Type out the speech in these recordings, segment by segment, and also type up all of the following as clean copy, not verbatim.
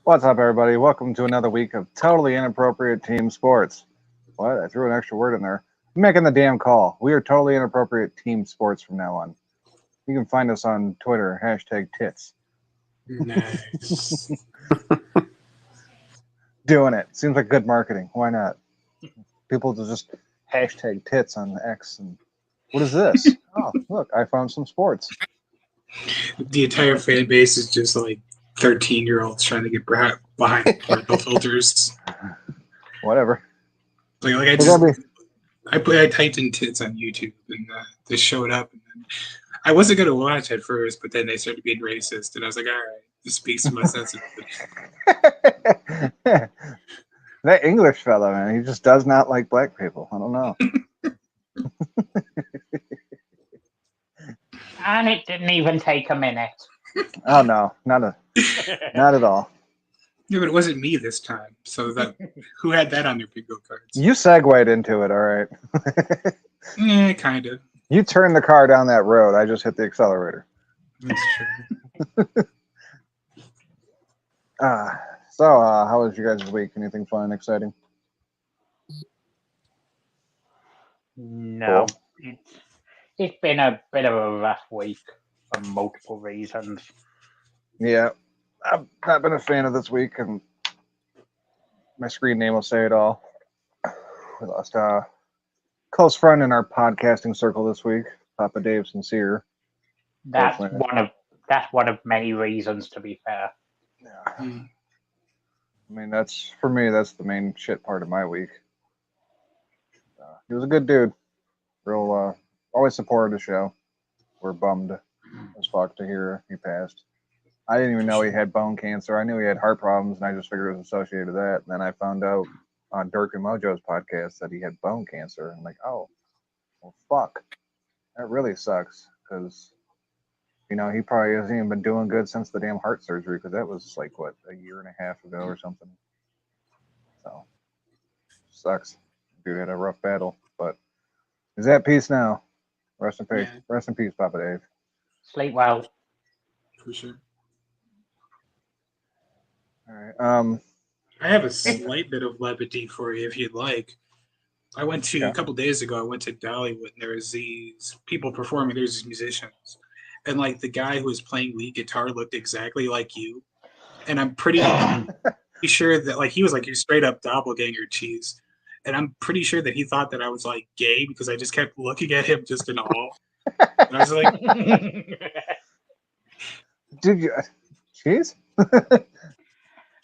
What's up, everybody? Welcome to another week of Totally Inappropriate Team Sports. What? I threw an extra word in there. I'm making the damn call. We are Totally Inappropriate Team Sports from now on. You can find us on Twitter, #tits. Nice. Doing it. Seems like good marketing. Why not? People just #tits on X. And what is this? Oh, look, I found some sports. The entire fan base is just like 13-year-olds trying to get behind parental filters. Whatever. I typed in tits on YouTube and this showed up. And then I wasn't gonna watch at first, but then they started being racist, and I was like, all right, this speaks to my sensibility. That English fella, man, he just does not like black people. I don't know. And it didn't even take a minute. Oh no, not at all. Yeah, but it wasn't me this time. So who had that on their bingo cards? You segued into it, all right. Yeah, kind of. You turned the car down that road. I just hit the accelerator. That's true. So, how was you guys' week? Anything fun, exciting? No, it's been a bit of a rough week for multiple reasons. Yeah, I've not been a fan of this week, and my screen name will say it all. We lost a close friend in our podcasting circle this week, Papa Dave Sincere. That's one of many reasons, to be fair. Yeah. I mean, that's the main shit part of my week. He was a good dude. Real, always supported the show. We're bummed as fuck to hear he passed. I didn't even know he had bone cancer. I knew he had heart problems, and I just figured it was associated with that. And then I found out on Dirk and Mojo's podcast that he had bone cancer. I'm like, oh, well, fuck. That really sucks, because he probably hasn't even been doing good since the damn heart surgery, because that was like, what, a year and a half ago or something. So, sucks. Dude had a rough battle, but he's at peace now. Rest in peace. Yeah. Rest in peace, Papa Dave. Sleep well. For sure. All right. I have a slight bit of levity for you if you'd like. A couple days ago, I went to Dollywood, and there was these people performing. There's these musicians. And like the guy who was playing lead guitar looked exactly like you. And I'm pretty sure that like he was like your straight up doppelganger cheese. And I'm pretty sure that he thought that I was like gay because I just kept looking at him just in awe. And I was like, did you cheese?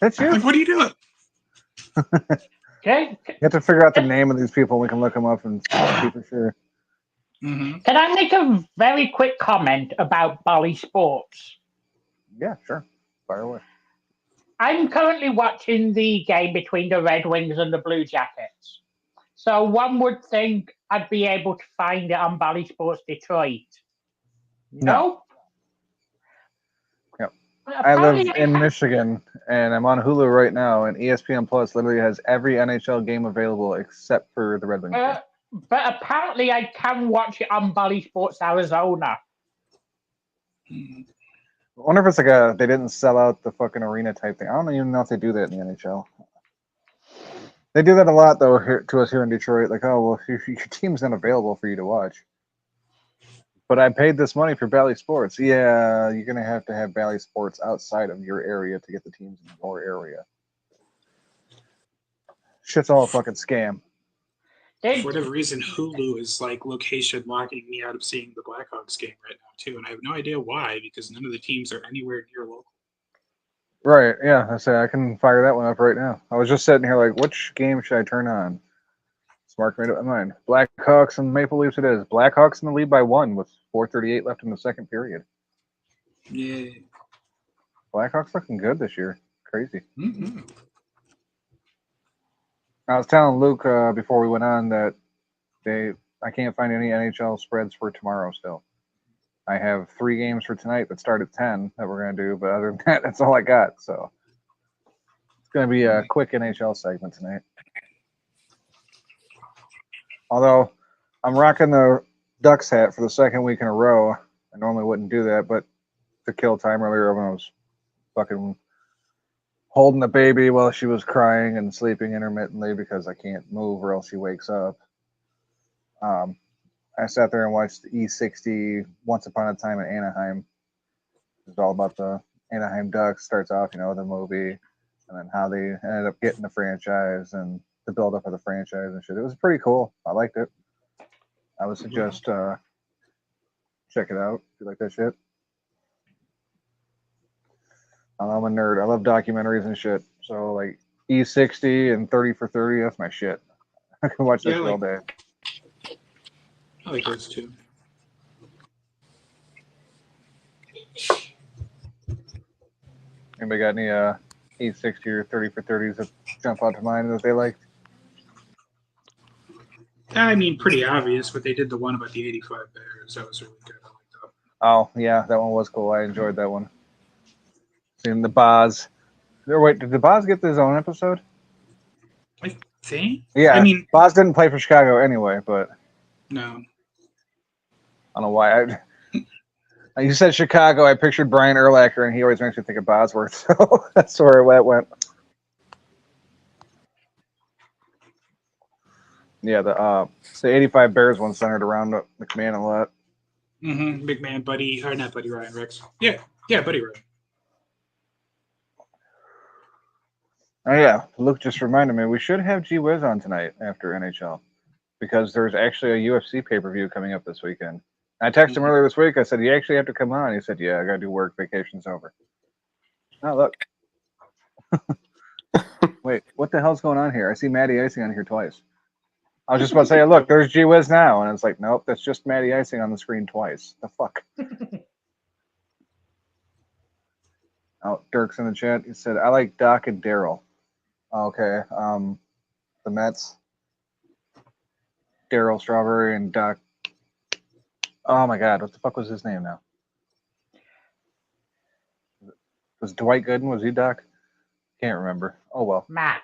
That's you? Like, what are you doing? Okay. You have to figure out the name of these people. We can look them up and see for sure. Mm-hmm. Can I make a very quick comment about Bally Sports? Yeah, sure. Fire away. I'm currently watching the game between the Red Wings and the Blue Jackets. So one would think I'd be able to find it on Bally Sports Detroit. No? Yep. I live in Michigan, and I'm on Hulu right now, and ESPN Plus literally has every NHL game available except for the Red Wings game. But apparently I can watch it on Bally Sports Arizona. I wonder if it's like they didn't sell out the fucking arena type thing. I don't even know if they do that in the NHL. They do that a lot, though, to us here in Detroit. Like, oh, well, your team's not available for you to watch. But I paid this money for Bally Sports. Yeah, you're going to have Bally Sports outside of your area to get the teams in your area. Shit's all a fucking scam. For whatever reason, Hulu is like location locking me out of seeing the Blackhawks game right now too, and I have no idea why because none of the teams are anywhere near local. Right? Yeah, I can fire that one up right now. I was just sitting here like, which game should I turn on? Smart made up my mind. Blackhawks and Maple Leafs. It is. Blackhawks in the lead by 1 with 4:38 left in the second period. Yeah. Blackhawks looking good this year. Crazy. Mm-hmm. I was telling Luke before we went on that I can't find any NHL spreads for tomorrow still. I have 3 games for tonight that start at 10 that we're going to do, but other than that, that's all I got. So it's going to be a quick NHL segment tonight. Although I'm rocking the Ducks hat for the second week in a row. I normally wouldn't do that, but to kill time earlier when I was fucking holding the baby while she was crying and sleeping intermittently because I can't move or else she wakes up. I sat there and watched E60 Once Upon a Time in Anaheim. It's all about the Anaheim Ducks. Starts off, the movie, and then how they ended up getting the franchise and the build up of the franchise and shit. It was pretty cool. I liked it. I would suggest check it out if you like that shit. I'm a nerd. I love documentaries and shit. So like E60 and 30 for 30, that's my shit. I can watch that shit all day. I like those too. Anybody got any E60 or 30 for 30s that jump out to mind that they liked? I mean, pretty obvious, but they did the one about the 85 Bears. That was really good. I liked that. Oh, yeah, that one was cool. I enjoyed that one. Seeing the Boz. Wait, did the Boz get his own episode? I think? Yeah, I mean, Boz didn't play for Chicago anyway, but no. I don't know why. You said Chicago, I pictured Brian Urlacher, and he always makes me think of Bosworth, so that's where it went. Yeah, the 85 Bears one centered around McMahon a lot. Mm-hmm. McMahon, Buddy, or not Buddy Ryan, Rex. Yeah, Buddy Ryan. Oh yeah, Luke just reminded me we should have G Wiz on tonight after NHL because there's actually a UFC pay-per-view coming up this weekend. I texted him earlier this week. I said, "You actually have to come on." He said, "Yeah, I got to do work. Vacation's over." Oh look, wait, what the hell's going on here? I see Matty Icing on here twice. I was just about to say, "Look, there's G Wiz now," and it's like, "Nope, that's just Matty Icing on the screen twice." The fuck. Oh, Dirk's in the chat. He said, "I like Doc and Daryl." Okay, the Mets. Daryl Strawberry and Doc. Oh my God, what the fuck was his name now? Was Dwight Gooden? Was he Doc? Can't remember. Oh well. Matt,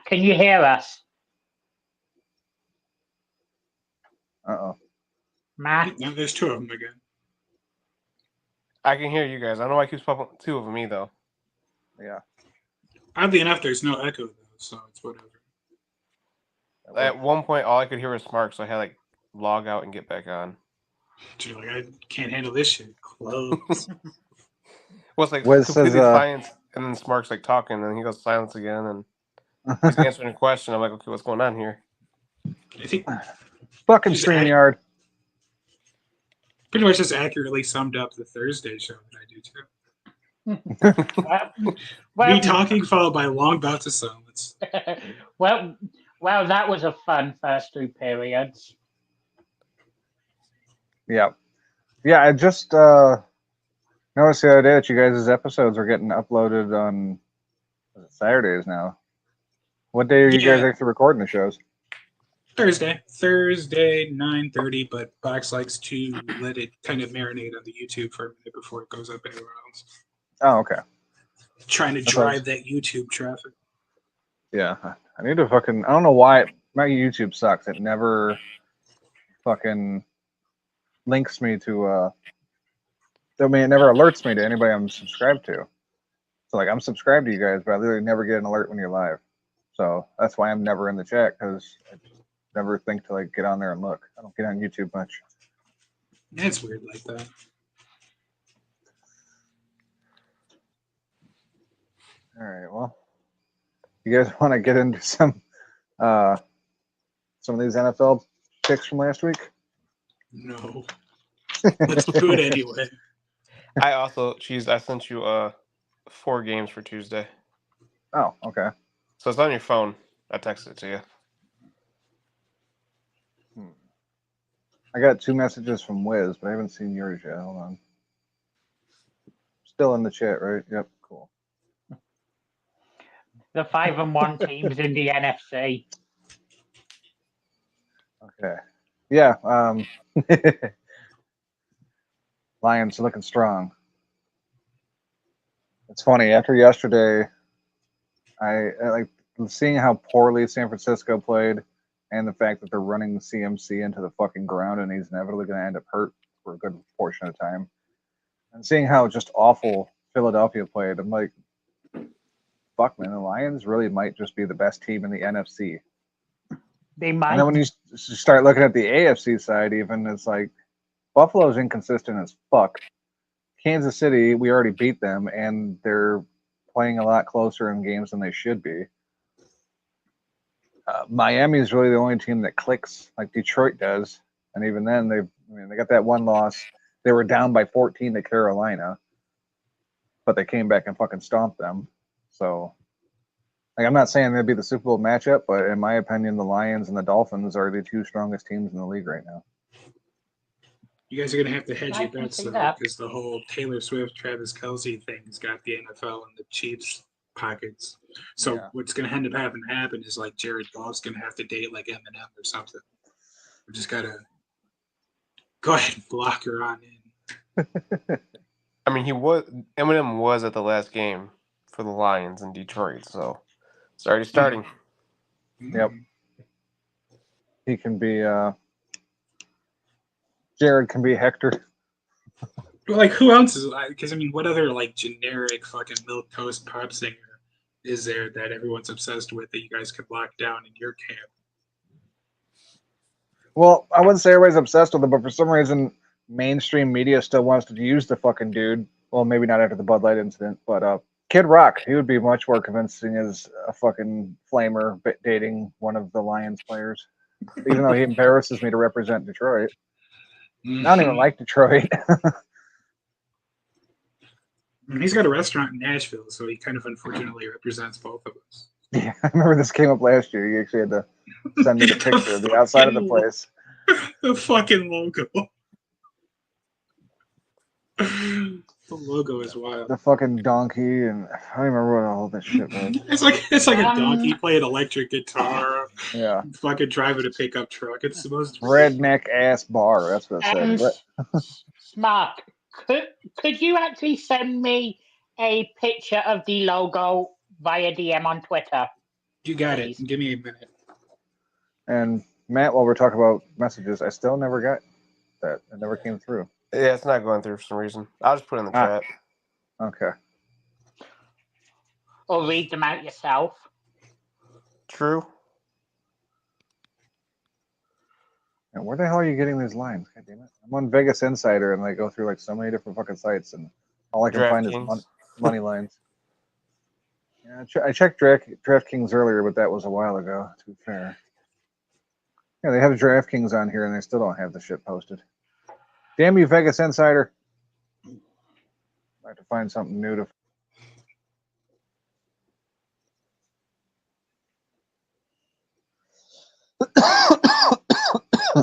can you hear us? Uh-oh. Matt? Now there's two of them again. I can hear you guys. I don't know why I keep popping two of me though. Yeah. Oddly enough, there's no echo though, so it's whatever. At one point, all I could hear was Smark, so I had like log out and get back on. You're like, I can't handle this shit. Close. Well, it's like Wiz completely says, silence, and then Smark's like talking, and then he goes silence again, and he's answering a question. I'm like, okay, what's going on here? I think Fucking Just StreamYard. pretty much just accurately summed up the Thursday show that I do too. Well, Me talking followed by long bouts of silence. well, that was a fun first two periods. Yeah. Yeah, I just noticed the other day that you guys' episodes are getting uploaded on Saturdays now. What day are you guys actually recording the shows? Thursday 9:30, but Box likes to let it kind of marinate on the YouTube for a minute before it goes up anywhere else. Oh, okay. Trying to drive that YouTube traffic. Yeah. I need to fucking, I don't know why my YouTube sucks. It never fucking links me to I mean, it never alerts me to anybody I'm subscribed to. So like I'm subscribed to you guys, but I literally never get an alert when you're live. So that's why I'm never in the chat, because I never think to like get on there and look. I don't get on YouTube much. It's weird like that. All right, well, you guys want to get into some of these NFL picks from last week? No. Let's do it anyway. I sent you 4 games for Tuesday. Oh, okay. So it's on your phone. I texted it to you. I got 2 messages from Wiz, but I haven't seen yours yet. Hold on. Still in the chat, right? Yep, cool. The 5-1 teams in the NFC. Okay. Yeah. Lions are looking strong. It's funny. After yesterday, I like seeing how poorly San Francisco played, and the fact that they're running CMC into the fucking ground, and he's inevitably going to end up hurt for a good portion of time. And seeing how just awful Philadelphia played, I'm like, fuck, man, the Lions really might just be the best team in the NFC. They might. And then when you start looking at the AFC side, even it's like Buffalo's inconsistent as fuck. Kansas City, we already beat them, and they're playing a lot closer in games than they should be. Miami is really the only team that clicks like Detroit does, and even then, they got that one loss. They were down by 14 to Carolina, but they came back and fucking stomped them. So, like, I'm not saying they'd be the Super Bowl matchup, but in my opinion, the Lions and the Dolphins are the two strongest teams in the league right now. You guys are gonna have to hedge I your can bets see though, that. because the whole Taylor Swift, Travis Kelce thing's got the NFL and the Chiefs pockets. So Yeah. what's gonna end up having to happen is like Jared Goff's gonna have to date like Eminem or something. We just gotta go ahead and block her on in. I mean, Eminem was at the last game for the Lions in Detroit, so it's already starting. Yep. He can be Jared can be Hector. But like, who else is? Because I mean, what other like generic fucking milk toast pop singer is there that everyone's obsessed with that you guys could lock down in your camp? Well, I wouldn't say everybody's obsessed with him, but for some reason, mainstream media still wants to use the fucking dude. Well, maybe not after the Bud Light incident, but Kid Rock, he would be much more convincing as a fucking flamer dating one of the Lions players, even though he embarrasses me to represent Detroit. I don't even like Detroit. He's got a restaurant in Nashville, so he kind of unfortunately represents both of us. Yeah, I remember this came up last year. You actually had to send me the picture of the outside of the place. The fucking logo. The logo is wild. The fucking donkey, and I don't remember what all this shit was. It's like a donkey playing electric guitar. Yeah. Fucking driving a pickup truck. It's the most Redneck ass bar. That's what it said. Mark, could you actually send me a picture of the logo via DM on Twitter? You got Please. it. Give me a minute. And Matt, while we're talking about messages, I still never got that. It never came through. Yeah, it's not going through for some reason. I'll just put it in the chat. Okay. Or read them out yourself? True. And where the hell are you getting these lines? God damn it. I'm on Vegas Insider, and I go through like so many different fucking sites, and all I can find is money lines. Yeah, I checked DraftKings earlier, but that was a while ago, to be fair. Yeah, they have DraftKings on here, and they still don't have the shit posted. Damn you, Vegas Insider. I have to find something new to...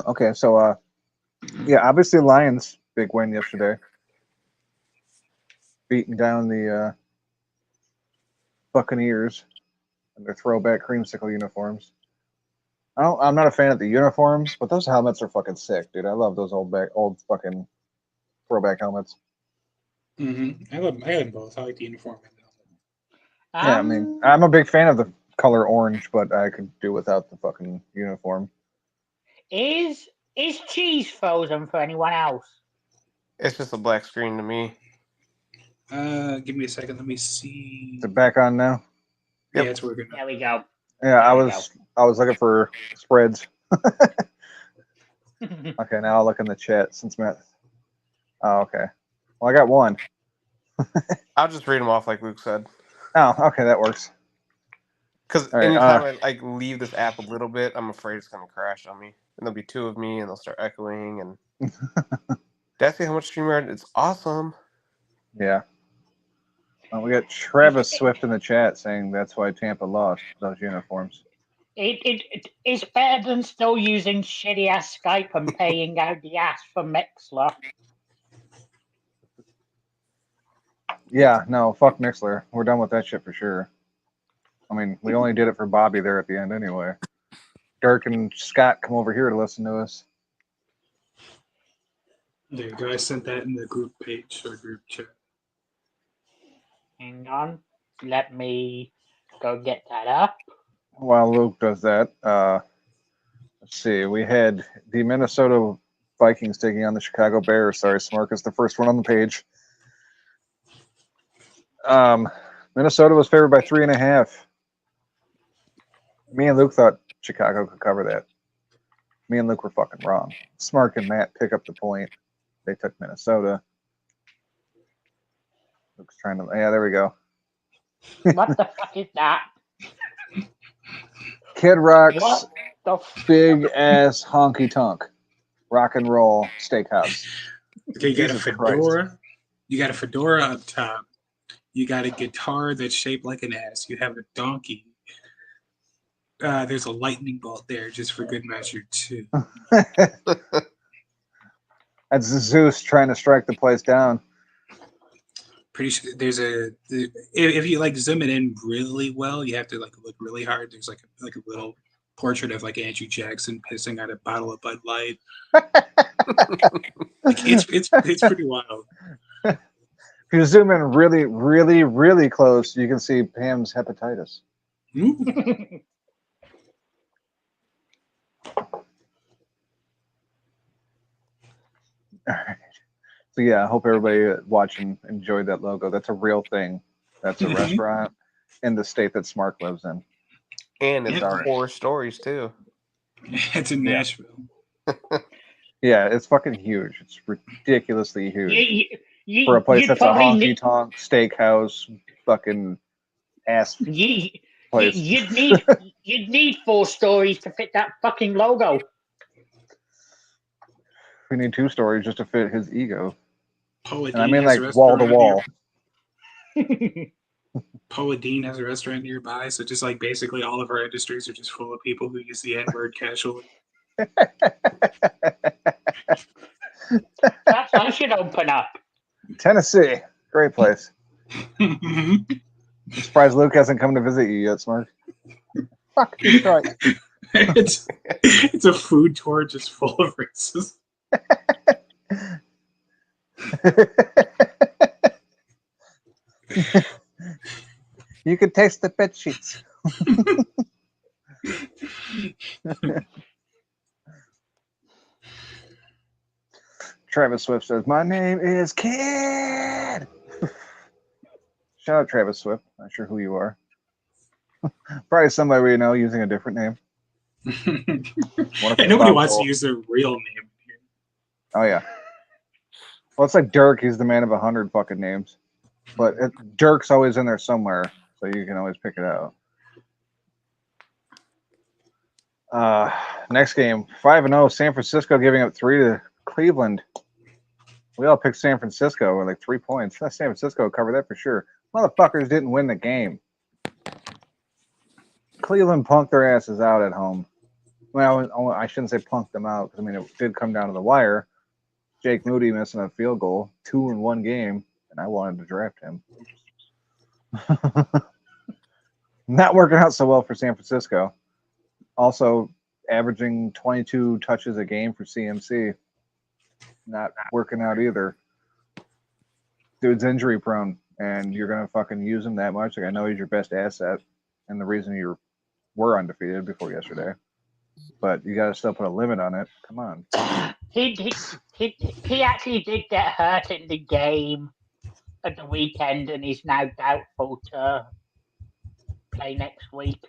Okay, so, yeah, obviously Lions, big win yesterday. Beating down the Buccaneers in their throwback creamsicle uniforms. I'm not a fan of the uniforms, but those helmets are fucking sick, dude. I love those old fucking throwback helmets. Mm-hmm. I love them both. I like the uniform. Yeah, I mean, I'm a big fan of the color orange, but I could do without the fucking uniform. Is cheese frozen for anyone else? It's just a black screen to me. Give me a second. Let me see. Is it back on now? Yeah, Yep. it's working. There we go. Yeah, I was looking for spreads. Okay, now I'll look in the chat since Matt. Oh, okay. Well, I got one. I'll just read them off like Luke said. Oh, okay, that works. Because All right, anytime I like leave this app a little bit, I'm afraid it's gonna crash on me. And there'll be two of me, and they'll start echoing. And that's how much StreamYard. It's awesome. Yeah. Well, we got Travis Swift in the chat saying that's why Tampa lost those uniforms. It's better than still using shitty ass Skype and paying out the ass for Mixler. Yeah, no, fuck Mixler. We're done with that shit for sure. I mean, we only did it for Bobby there at the end anyway. Dirk and Scott come over here to listen to us. There you go. I sent that in the group page or group chat. Hang on. Let me go get that up. While Luke does that, let's see. We had the Minnesota Vikings taking on the Chicago Bears. Sorry, Smark is the first one on the page. The Minnesota was favored by 3.5. Me and Luke thought Chicago could cover that. Me and Luke were fucking wrong. Smark and Matt pick up the point. They took Minnesota. Luke's trying to. Yeah, there we go. What the fuck is that? Kid Rock's What the big ass honky tonk rock and roll steakhouse. Okay, you got a Jesus fedora. Christ. You got a fedora up top. You got a guitar that's shaped like an ass. You have a donkey. There's a lightning bolt there just for good measure too. That's Zeus trying to strike the place down. Pretty sure there's if you like zoom it in really well, you have to like look really hard. There's like a little portrait of like Andrew Jackson pissing out a bottle of Bud Light. It's pretty wild. If you zoom in really, really, really close, you can see Pam's hepatitis. All right. So yeah, I hope everybody watching enjoyed that logo. That's a real thing. That's a restaurant in the state that Smart lives in. And it's Sorry. 4 stories too. It's in Nashville. Yeah, it's fucking huge. It's ridiculously huge You, for a place you'd that's a probably honky tonk steakhouse fucking ass place. You'd need 4 stories to fit that fucking logo. We need 2 stories just to fit his ego. Poa And I Dean mean has a like wall to restaurant wall. Poa Dean has a restaurant nearby, so just like basically all of our industries are just full of people who use the N-word casually. Perhaps I should open up. Tennessee, great place. I'm surprised Luke hasn't come to visit you yet, Smart. Fuck, he's right. It's a food tour just full of racism. You could taste the bed sheets. Travis Swift says, "My name is Kid." Shout out Travis Swift. Not sure who you are. Probably somebody we know using a different name. And nobody wants to Bob use their real name here. Oh yeah. Well, it's like Dirk. He's the man of 100 fucking names, but Dirk's always in there somewhere, so you can always pick it out. Next game, 5-0. San Francisco giving up 3 to Cleveland. We all picked San Francisco with like 3 points. San Francisco covered that for sure. Motherfuckers didn't win the game. Cleveland punked their asses out at home. Well, I shouldn't say punked them out because I mean it did come down to the wire. Jake Moody missing a field goal, 2 in 1 game, and I wanted to draft him. Not working out so well for San Francisco. Also, averaging 22 touches a game for CMC. Not working out either. Dude's injury prone, and you're going to fucking use him that much. Like, I know he's your best asset, and the reason you were undefeated before yesterday. But you got to still put a limit on it. Come on. He actually did get hurt in the game at the weekend, and he's now doubtful to play next week.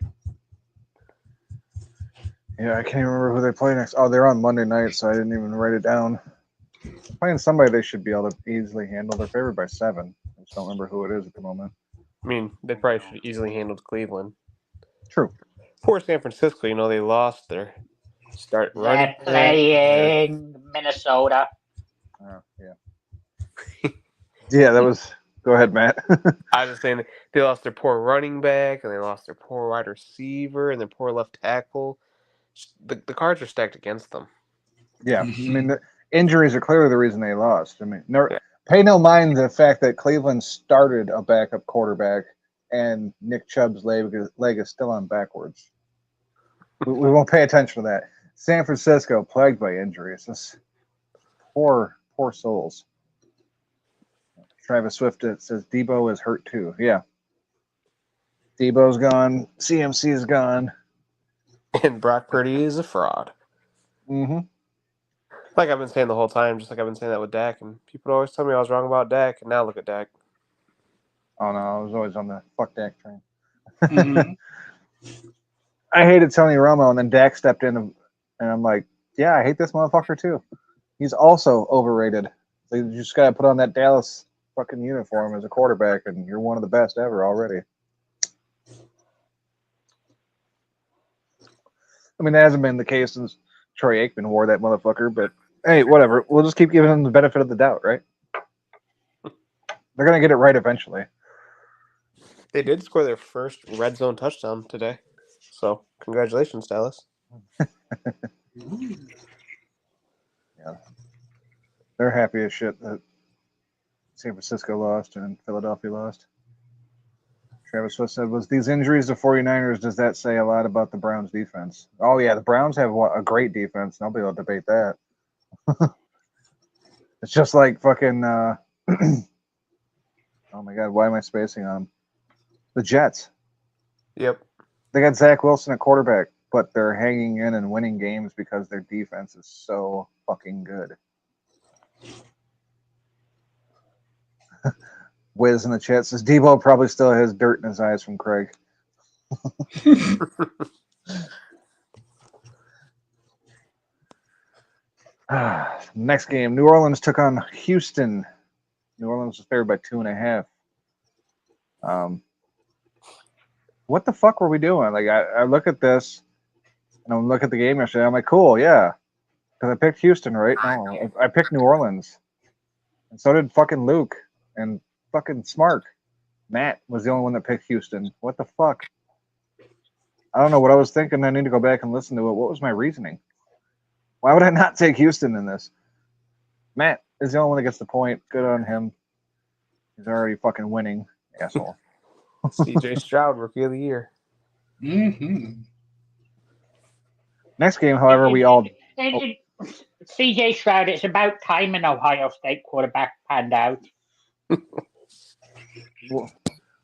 Yeah, I can't even remember who they play next. Oh, they're on Monday night, so I didn't even write it down. Playing somebody they should be able to easily handle. They're favored by 7. I just don't remember who it is at the moment. I mean, they probably should have easily handled Cleveland. True. Poor San Francisco, they lost their start running. They're playing Minnesota. Oh, yeah. Yeah, that was. Go ahead, Matt. I was just saying they lost their poor running back, and they lost their poor wide receiver, and their poor left tackle. The cards are stacked against them. Yeah, I mean, the injuries are clearly the reason they lost. I mean, pay no mind the fact that Cleveland started a backup quarterback, and Nick Chubb's leg is still on backwards. We won't pay attention to that. San Francisco plagued by injuries. This poor souls. Travis Swift says Debo is hurt too. Yeah. Debo's gone. CMC's gone. And Brock Purdy is a fraud. Mm-hmm. Like I've been saying the whole time, just like I've been saying that with Dak, and people always tell me I was wrong about Dak, and now look at Dak. Oh no, I was always on the fuck Dak train. Mhm. I hated Tony Romo, and then Dak stepped in, and I'm like, yeah, I hate this motherfucker too. He's also overrated. So you just gotta put on that Dallas fucking uniform as a quarterback, and you're one of the best ever already. I mean, that hasn't been the case since Troy Aikman wore that motherfucker, but hey, whatever. We'll just keep giving him the benefit of the doubt, right? They're gonna get it right eventually. They did score their first red zone touchdown today. So, congratulations, Dallas. Yeah, they're happy as shit that San Francisco lost and Philadelphia lost. Travis Swift said, was these injuries to 49ers, does that say a lot about the Browns defense? Oh, yeah, the Browns have a great defense. Nobody will debate that. It's just like fucking, oh my God, why am I spacing on them? The Jets. Yep. They got Zach Wilson at quarterback, but they're hanging in and winning games because their defense is so fucking good. Wiz in the chat says Debo probably still has dirt in his eyes from Craig. Next game, New Orleans took on Houston. New Orleans was favored by 2.5. What the fuck were we doing? Like, I look at this, and I look at the game yesterday. I'm like, cool, yeah, because I picked Houston, right? No, I picked New Orleans, and so did fucking Luke and fucking Smart. Matt was the only one that picked Houston. What the fuck? I don't know what I was thinking. I need to go back and listen to it. What was my reasoning? Why would I not take Houston in this? Matt is the only one that gets the point. Good on him. He's already fucking winning, asshole. CJ Stroud, Rookie of the Year. Mhm. Next game, however, we all CJ Stroud, it's about time an Ohio State quarterback panned out.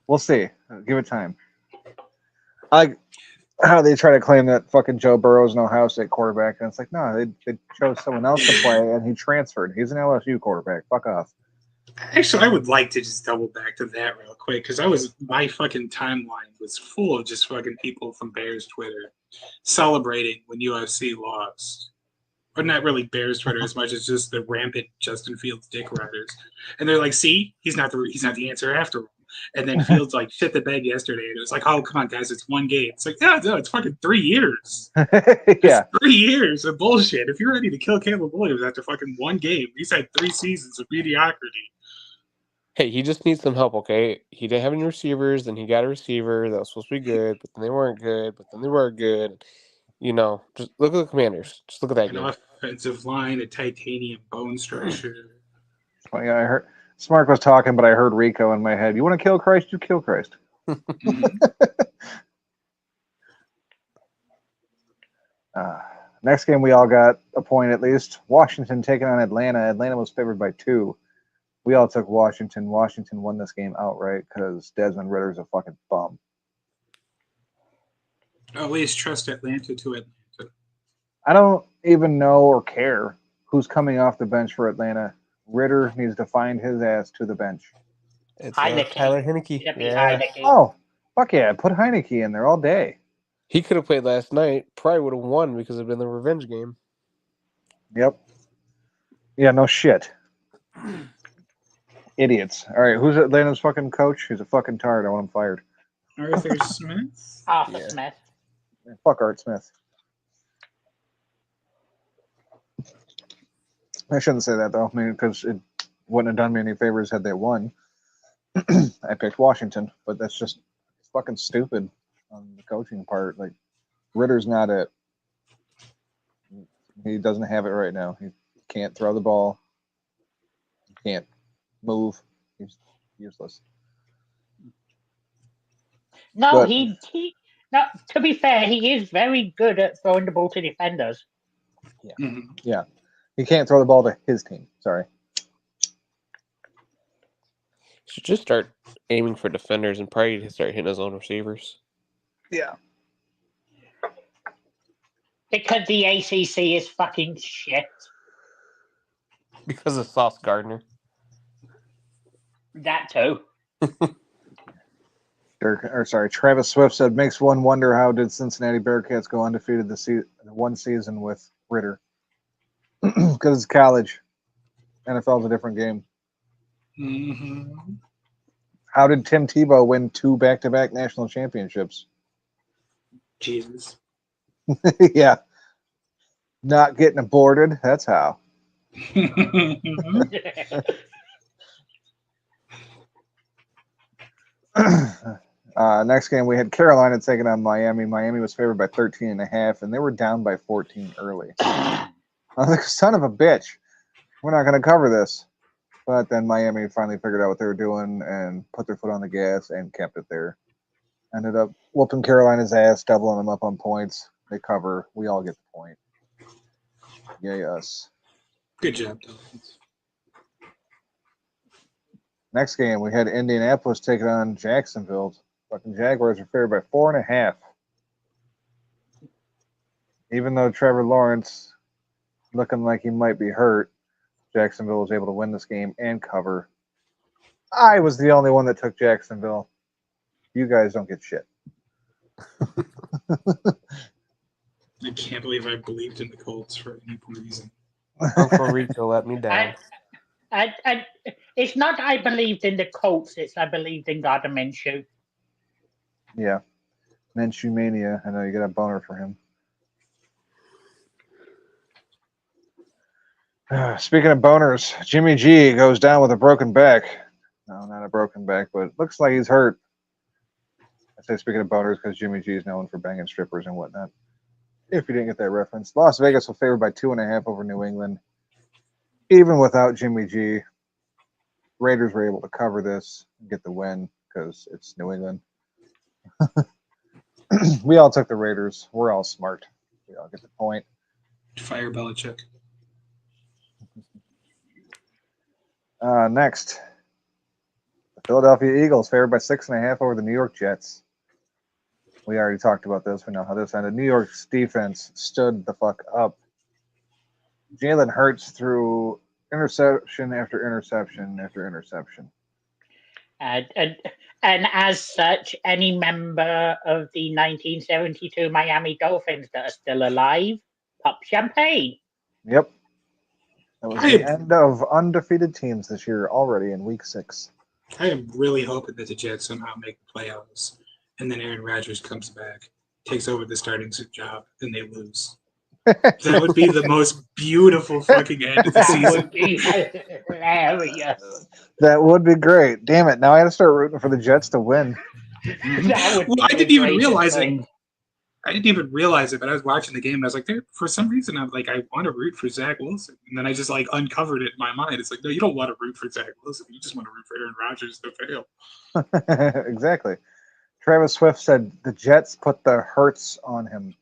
we'll see. Give it time. I like how they try to claim that fucking Joe Burrow's an Ohio State quarterback, and it's like, no, they chose someone else to play, and he transferred. He's an LSU quarterback. Fuck off. Actually, I would like to just double back to that real quick because my fucking timeline was full of just fucking people from Bears Twitter celebrating when UFC lost. Or not really Bears Twitter as much as just the rampant Justin Fields dick riders. And they're like, see, he's not the answer after all. And then Fields like shit the bed yesterday, and it was like, oh come on guys, it's one game. It's like, yeah, no, it's fucking 3 years. Yeah. It's 3 years of bullshit. If you're ready to kill Caleb Williams after fucking one game, he's had 3 seasons of mediocrity. Hey, he just needs some help, okay? He didn't have any receivers, then he got a receiver that was supposed to be good, but then they weren't good, but then they were good. You know, just look at the Commanders. Just look at that An game. offensive line, a titanium bone structure. Oh, yeah, I heard Smart was talking, but I heard Rico in my head. You want to kill Christ? You kill Christ. Next game, we all got a point at least. Washington taking on Atlanta. Atlanta was favored by 2. We all took Washington. Washington won this game outright because Desmond Ritter's a fucking bum. Always trust Atlanta to Atlanta. I don't even know or care who's coming off the bench for Atlanta. Ritter needs to find his ass to the bench. It's Heineke. Tyler Heineke. Should be Yeah. Heineke. Oh, fuck yeah. Put Heineke in there all day. He could have played last night. Probably would have won because it'd been the revenge game. Yep. Yeah, no shit. Idiots. All right, who's Atlanta's fucking coach? He's a fucking tard. I want him fired. Arthur Smith? Arthur Yeah. Smith. Fuck Art Smith. I shouldn't say that though. I mean, because it wouldn't have done me any favors had they won. I picked Washington, but that's just fucking stupid on the coaching part. Like, Ritter's not it. He doesn't have it right now. He can't throw the ball. He can't move. He's useless. No, But- he no, to be fair, he is very good at throwing the ball to defenders. Mm-hmm. He can't throw the ball to his team. Sorry. He should just start aiming for defenders and probably start hitting his own receivers. Yeah. Because the ACC is fucking shit. Because of Sauce Gardner. That too. Travis Swift said, makes one wonder how did Cincinnati Bearcats go undefeated one season with Ritter? Because it's college. NFL is a different game. Mm-hmm. How did Tim Tebow win 2 back-to-back national championships? Jesus. Yeah. Not getting aborted. That's how. Next game, we had Carolina taking on Miami. Miami was favored by 13.5, and they were down by 14 early. I was like, son of a bitch. We're not going to cover this. But then Miami finally figured out what they were doing and put their foot on the gas and kept it there. Ended up whooping Carolina's ass, doubling them up on points. They cover. We all get the point. Yay, us. Good job, Dolphins. Next game, we had Indianapolis taking on Jacksonville. Fucking Jaguars are favored by 4.5. Even though Trevor Lawrence looking like he might be hurt, Jacksonville was able to win this game and cover. I was the only one that took Jacksonville. You guys don't get shit. I can't believe I believed in the Colts for any reason. Uncle Rico let me down. I, it's not I believed in the Colts, it's I believed in Gardner Minshew. Yeah. Minshew Mania. I know you got a boner for him. Speaking of boners, Jimmy G goes down with a broken back. No, not a broken back, but looks like he's hurt. I say speaking of boners because Jimmy G is known for banging strippers and whatnot. If you didn't get that reference. Las Vegas was favored by 2.5 over New England. Even without Jimmy G, Raiders were able to cover this and get the win because it's New England. We all took the Raiders. We're all smart. We all get the point. Fire Belichick. Next, the Philadelphia Eagles favored by 6.5 over the New York Jets. We already talked about this. We know how this ended. New York's defense stood the fuck up. Jalen Hurts threw interception after interception after interception. And as such, any member of the 1972 Miami Dolphins that are still alive, pop champagne. Yep. That was the end of undefeated teams this year already in week 6. I am really hoping that the Jets somehow make the playoffs, and then Aaron Rodgers comes back, takes over the starting job, and they lose. That would be the most beautiful fucking end of the season. Hilarious. That would be great. Damn it. Now I got to start rooting for the Jets to win. That would be I didn't even the realize greatest it. I didn't even realize it, but I was watching the game and I was like, for some reason, I'm like, I want to root for Zach Wilson. And then I just like uncovered it in my mind. It's like, no, you don't want to root for Zach Wilson. You just want to root for Aaron Rodgers to fail. Exactly. Travis Swift said the Jets put the hurts on him.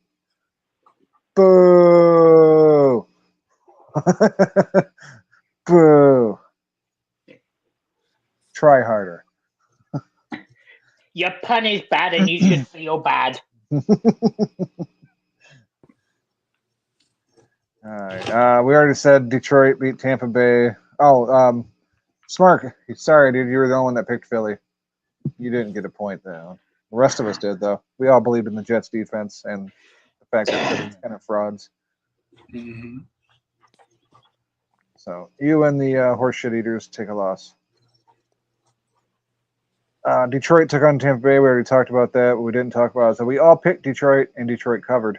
Boo! Boo! Try harder. Your pun is bad and you should feel bad. All right. We already said Detroit beat Tampa Bay. Oh, Smart. Sorry, dude. You were the only one that picked Philly. You didn't get a point, though. The rest of us did, though. We all believed in the Jets' defense and the fact that Philly's kind of frauds. Mm-hmm. So you and the horse shit eaters take a loss. Detroit took on Tampa Bay. We already talked about that. But we didn't talk about it. So we all picked Detroit, and Detroit covered.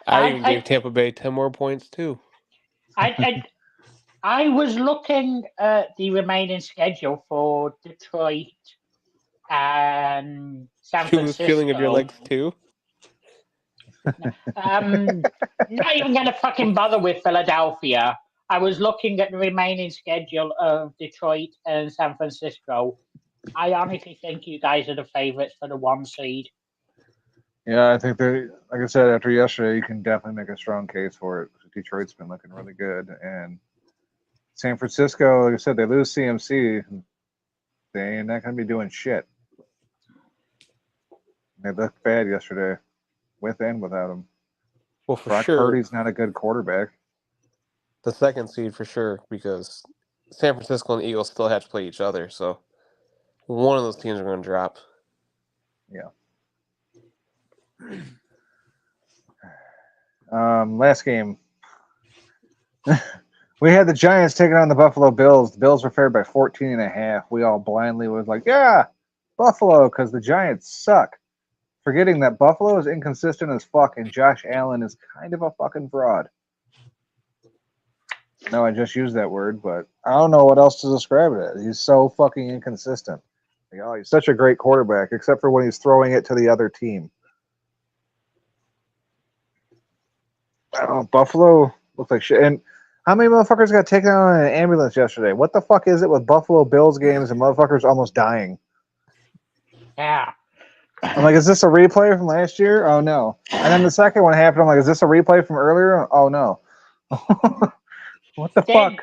I even gave Tampa Bay 10 more points, too. I was looking at the remaining schedule for Detroit and San Francisco. You was feeling of your legs, too? Not even going to fucking bother with Philadelphia. I was looking at the remaining schedule of Detroit and San Francisco. I honestly think you guys are the favorites for the 1 seed. Yeah, I think that, like I said, after yesterday, you can definitely make a strong case for it. Detroit's been looking really good. And San Francisco, like I said, they lose CMC. They ain't not going to be doing shit. They looked bad yesterday, with and without him. Well, for Brock sure. Purdy's not a good quarterback. The 2nd seed for sure, because San Francisco and the Eagles still have to play each other. So one of those teams are going to drop. Last game. We had the Giants taking on the Buffalo Bills. The Bills were favored by 14.5. We all blindly was like, yeah, Buffalo, because the Giants suck. Forgetting that Buffalo is inconsistent as fuck and Josh Allen is kind of a fucking fraud. No, I just used that word, but I don't know what else to describe it as. He's so fucking inconsistent. Like, oh, he's such a great quarterback, except for when he's throwing it to the other team. I don't know, Buffalo looks like shit. And how many motherfuckers got taken out in an ambulance yesterday? What the fuck is it with Buffalo Bills games and motherfuckers almost dying? Yeah. I'm like, is this a replay from last year? Oh, no. And then the second one happened. I'm like, is this a replay from earlier? Oh, no. What the fuck?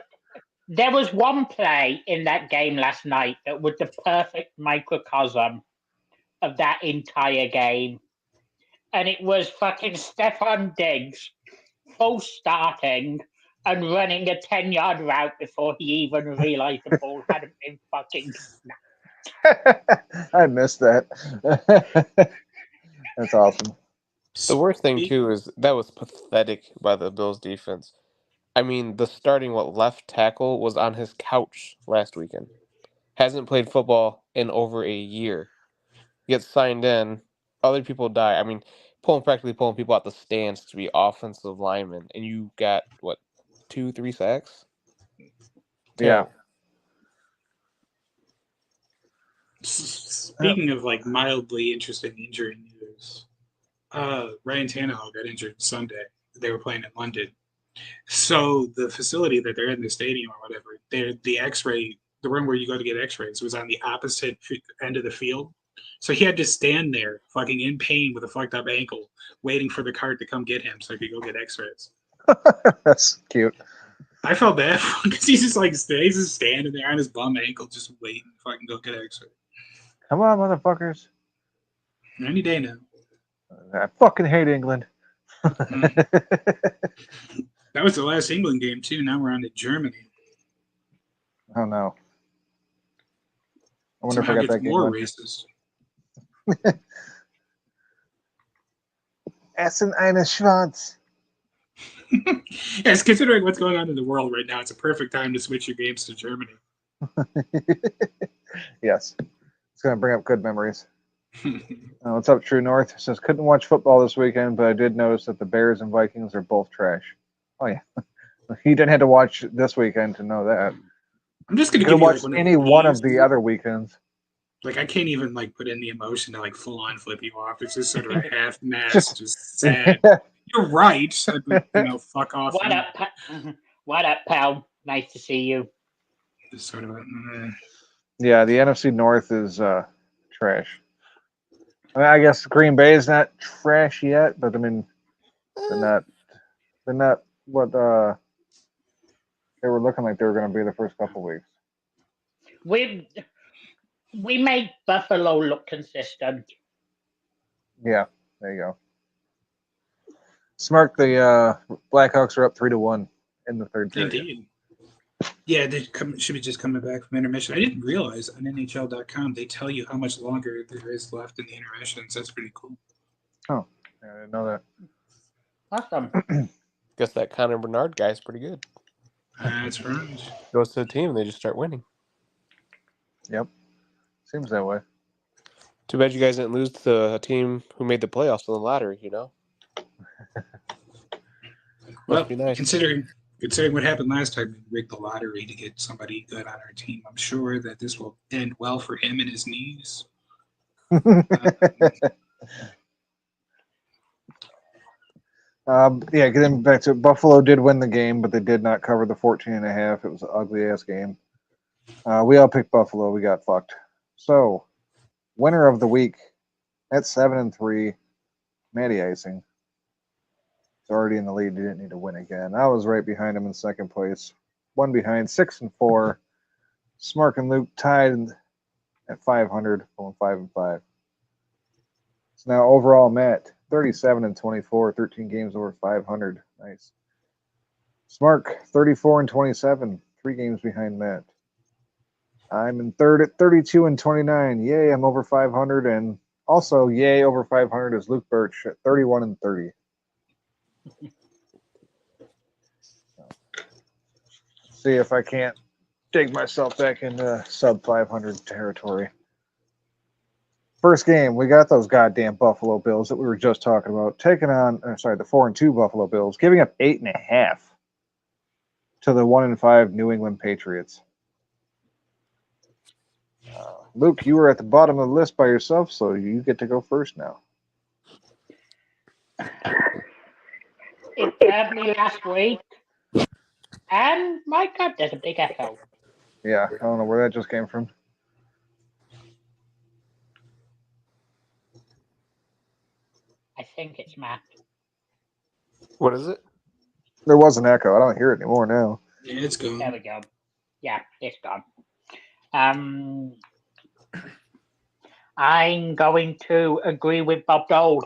There was one play in that game last night that was the perfect microcosm of that entire game. And it was fucking Stephon Diggs full starting and running a 10-yard route before he even realized the ball hadn't been fucking snapped. I missed that. That's awesome. The worst thing too is that was pathetic by the Bills defense. I mean, the starting left tackle was on his couch last weekend. Hasn't played football in over a year. Gets signed in, other people die. I mean, practically pulling people out the stands to be offensive linemen, and you got what, 2-3 sacks? Yeah. Speaking of like mildly interesting injury news, Ryan Tannehill got injured Sunday. They were playing in London. So the facility that they're in, the stadium or whatever, the X-ray, the room where you go to get X-rays, was on the opposite end of the field. So he had to stand there, fucking in pain with a fucked up ankle, waiting for the cart to come get him so he could go get X-rays. That's cute. I felt bad because he's just standing there on his bum ankle, just waiting to fucking go get X-rays. Come on, motherfuckers. Any day now. I fucking hate England. That was the last England game too. Now we're on to Germany. Oh no. I wonder if I got that game. More racist. Essen eine Schwanz. Yes, considering what's going on in the world right now, it's a perfect time to switch your games to Germany. Yes. It's going to bring up good memories. What's up, True North? It says, couldn't watch football this weekend, but I did notice that the Bears and Vikings are both trash. Oh, yeah. You didn't have to watch this weekend to know that. I'm just going to give you watch any one of the other weekends. Like, I can't even, like, put in the emotion to, like, full-on flip you off. It's just sort of a half-mast, just sad. You're right. But, fuck off. What up, pal? Nice to see you. Just sort of Yeah, the NFC North is trash. I mean, I guess Green Bay is not trash yet, but I mean, they're not what they were looking like they were going to be the first couple weeks. We make Buffalo look consistent. Yeah, there you go. Smart. The Blackhawks are up 3-1 in the third period. Indeed. Yeah, they should be just coming back from intermission. I didn't realize on NHL.com they tell you how much longer there is left in the intermissions. That's pretty cool. Oh, yeah, I didn't know that. Awesome. Guess that Connor Bernard guy's pretty good. That's right. Goes to the team and they just start winning. Yep. Seems that way. Too bad you guys didn't lose to a team who made the playoffs in the lottery, Well, be nice. considering what happened last time, we rigged the lottery to get somebody good on our team. I'm sure that this will end well for him and his knees. Yeah, getting back to Buffalo did win the game, but they did not cover the 14.5. It was an ugly-ass game. We all picked Buffalo. We got fucked. So, winner of the week at 7-3, Matty Icing. He's already in the lead. He didn't need to win again. I was right behind him in second place. One behind, 6-4. Smark and Luke tied at 500, going 5-5. So now overall, Matt, 37-24, 13 games over 500. Nice. Smark, 34-27, 3 games behind Matt. I'm in third at 32-29. Yay, I'm over 500 and Also, yay over 500 is Luke Birch at 31-30. See if I can't dig myself back into sub 500 territory. First game, we got those goddamn Buffalo Bills that we were just talking about taking on. The 4-2 Buffalo Bills, giving up 8.5 to the 1-5 New England Patriots. Luke, you were at the bottom of the list by yourself, so you get to go first now. It heard me last week. And my God, there's a big echo. Yeah, I don't know where that just came from. I think it's Matt. What is it? There was an echo. I don't hear it anymore now. Yeah, it's gone. There we go. Yeah, it's gone. I'm going to agree with Bob Dole.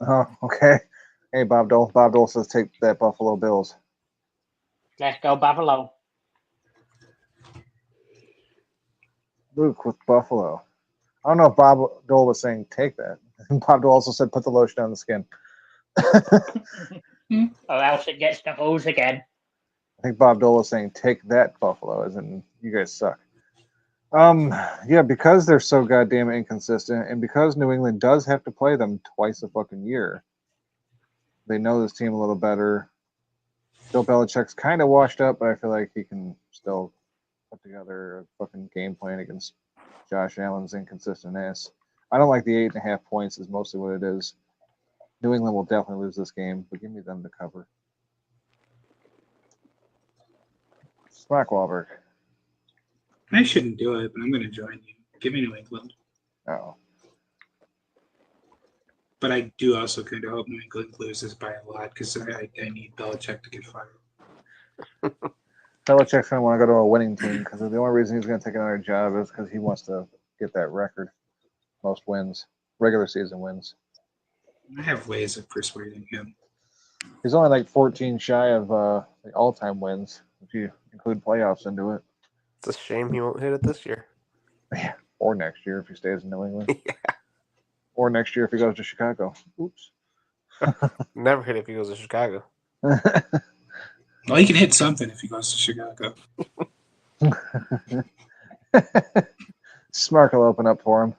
Oh, okay. Hey, Bob Dole. Bob Dole says take that Buffalo Bills. Let's go Buffalo. Luke with Buffalo. I don't know if Bob Dole was saying take that. Bob Dole also said put the lotion on the skin. Or else it gets the hose again. I think Bob Dole was saying take that Buffalo, as in you guys suck. Yeah, because they're so goddamn inconsistent, and because New England does have to play them twice a fucking year, they know this team a little better. Bill Belichick's kind of washed up, but I feel like he can still put together a fucking game plan against Josh Allen's inconsistent ass. I don't like the 8.5 points is mostly what it is. New England will definitely lose this game, but give me them to cover. Smack Wahlberg. I shouldn't do it, but I'm going to join you. Give me New England. Oh. But I do also kind of hope New England loses by a lot because I need Belichick to get fired. Belichick's going to want to go to a winning team because the only reason he's going to take another job is because he wants to get that record. Most wins. Regular season wins. I have ways of persuading him. He's only like 14 shy of the all-time wins, if you include playoffs into it. It's a shame he won't hit it this year. Yeah. Or next year if he stays in New England. Yeah. Or next year if he goes to Chicago. Oops. Never hit it if he goes to Chicago. Well, he can hit something if he goes to Chicago. Smark will open up for him.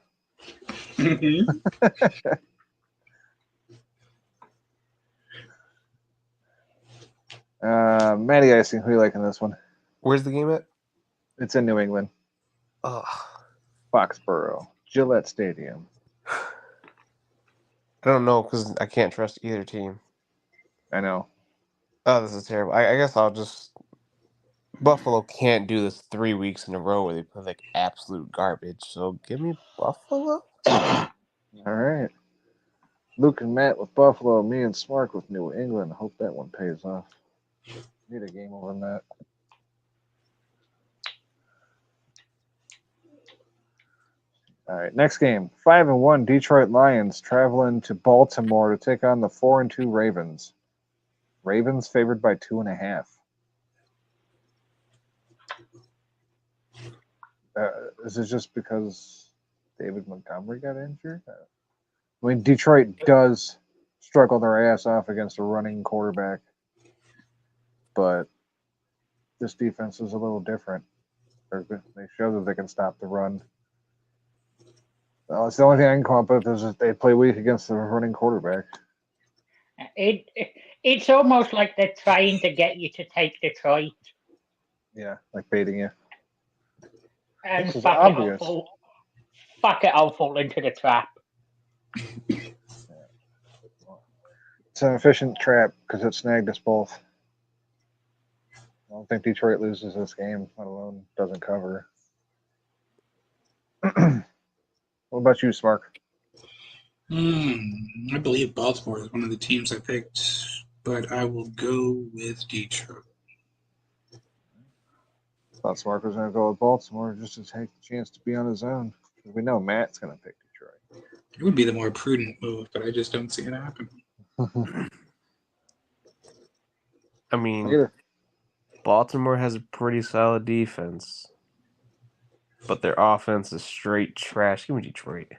Matty Icing, who you like in this one? Where's the game at? It's in New England. Oh, Foxborough. Gillette Stadium. I don't know because I can't trust either team. I know. Oh, this is terrible. I guess I'll just. Buffalo can't do this 3 weeks in a row where they play like absolute garbage. So give me Buffalo. All right. Luke and Matt with Buffalo. Me and Smark with New England. Hope that one pays off. Need a game over that. All right, next game. 5-1 Detroit Lions traveling to Baltimore to take on the 4-2 Ravens. Ravens favored by 2.5. Is it just because David Montgomery got injured? I mean, Detroit does struggle their ass off against a running quarterback, but this defense is a little different. They show that they can stop the run. Well, it's the only thing I can come up with is that they play weak against the running quarterback. It's almost like they're trying to get you to take Detroit. Yeah, like baiting you. And This is fuck obvious. it, I'll fall into the trap. It's an efficient trap because it snagged us both. I don't think Detroit loses this game, let alone doesn't cover. What about you, Smark? I believe Baltimore is one of the teams I picked, but I will go with Detroit. Thought Smark was going to go with Baltimore just to take the chance to be on his own. We know Matt's going to pick Detroit. It would be the more prudent move, but I just don't see it happening. I mean, Baltimore has a pretty solid defense. but their offense is straight trash. Give me Detroit.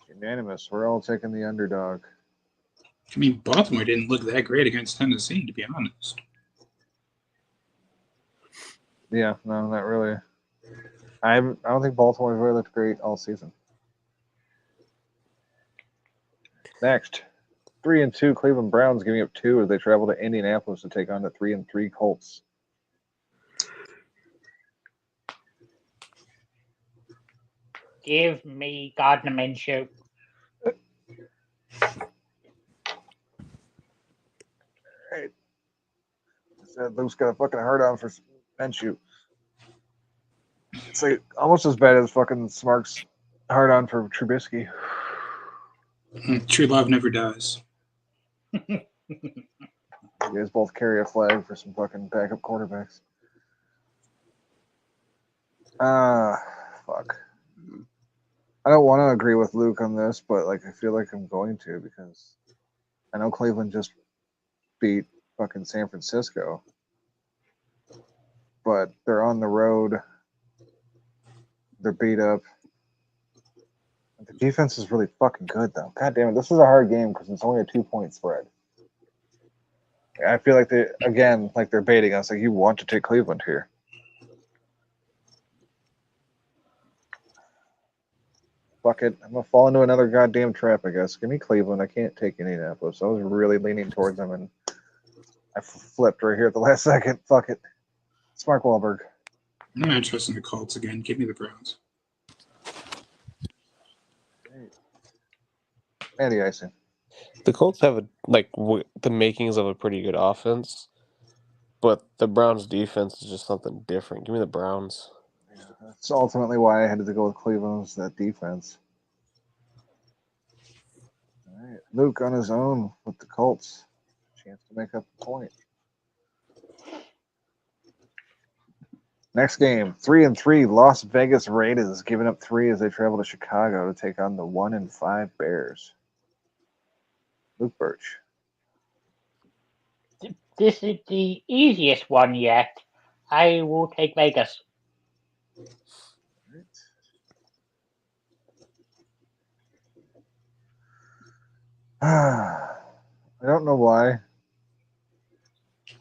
Unanimous. We're all taking the underdog. I mean, Baltimore didn't look that great against Tennessee, to be honest. Yeah, no, not really. I don't think Baltimore's really looked great all season. Next, 3-2 Cleveland Browns giving up 2 as they travel to Indianapolis to take on the 3-3 Colts. Give me Gardner Minshew. Right. Said Luke's got a fucking hard on for Minshew. It's like almost as bad as fucking Smark's hard on for Trubisky. True love never dies. You guys both carry a flag for some fucking backup quarterbacks. Fuck. I don't want to agree with Luke on this, but like I feel like I'm going to because I know Cleveland just beat fucking San Francisco, but they're on the road. They're beat up. The defense is really fucking good, though. God damn it, this is a hard game because it's only a 2-point spread. I feel like they're baiting us. Like you want to take Cleveland here. Fuck it, I'm gonna fall into another goddamn trap. I guess. Give me Cleveland. I can't take Indianapolis. I was really leaning towards them, and I flipped right here at the last second. Fuck it. It's Mark Wahlberg. I'm not trusting the Colts again. Give me the Browns. Matty icing. The Colts have the makings of a pretty good offense, but the Browns' defense is just something different. Give me the Browns. Yeah, that's ultimately why I had to go with Cleveland. Was that defense? All right, Luke on his own with the Colts. Chance to make up a point. Next game, 3-3 Las Vegas Raiders giving up 3 as they travel to Chicago to take on the 1-5 Bears. Luke Birch. This is the easiest one yet. I will take Vegas. I don't know why.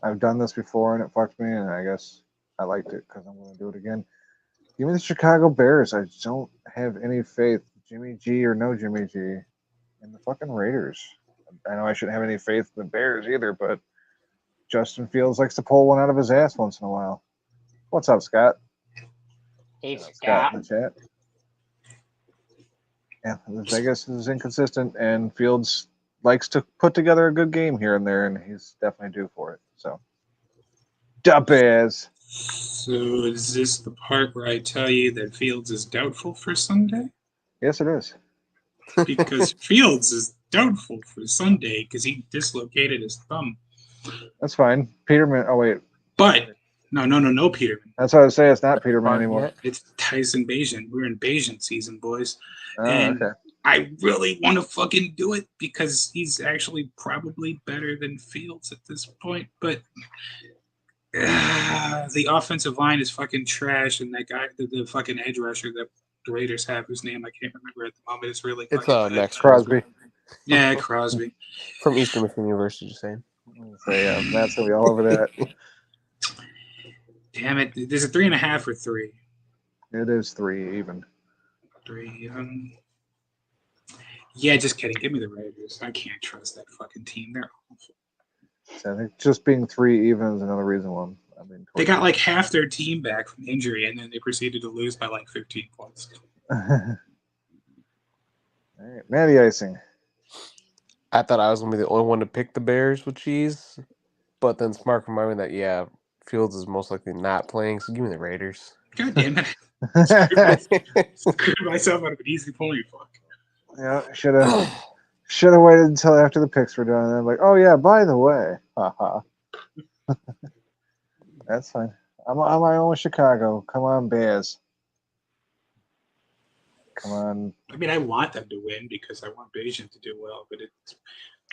I've done this before and it fucked me, and I guess I liked it because I'm going to do it again. Give me the Chicago Bears. I don't have any faith, Jimmy G or no Jimmy G, in the fucking Raiders. I know I shouldn't have any faith in the Bears either, but Justin Fields likes to pull one out of his ass once in a while. What's up, Scott? Hey, Scott in the chat. Yeah, Vegas is inconsistent, and Fields likes to put together a good game here and there, and he's definitely due for it. So, da Bears. So is this the part where I tell you that Fields is doubtful for Sunday? Yes, it is. Because Fields is doubtful for Sunday because he dislocated his thumb. That's fine. Peterman. Oh wait. But no, Peterman. That's what I say. It's not Peterman anymore. Yet? It's Tyson Bagent. We're in Bagent season, boys. Oh, And okay. I really want to fucking do it because he's actually probably better than Fields at this point. But the offensive line is fucking trash, and that guy, the fucking edge rusher that the Raiders have, whose name I can't remember at the moment, is really It's fucking bad. Max Crosby. Yeah, Crosby. from Eastern Michigan University. Just saying. So yeah, Matt's gonna be all over that. Damn it! There's a 3.5 or 3. It is 3 even. 3. Yeah, just kidding. Give me the Raiders. I can't trust that fucking team. They're awful. So I think just being 3 even is another reason why I mean. They got like half their team back from injury, and then they proceeded to lose by like 15 points. All right, Matty icing. I thought I was gonna be the only one to pick the Bears with cheese, but then Smart reminded me that Fields is most likely not playing, so give me the Raiders. God damn it! Screwed myself out of an easy point. Fuck. Yeah, should have waited until after the picks were done. And I'm like, oh yeah, by the way, haha. That's fine. I'm on my own with Chicago. Come on, Bears. Come on. I mean, I want them to win because I want Bayesian to do well, but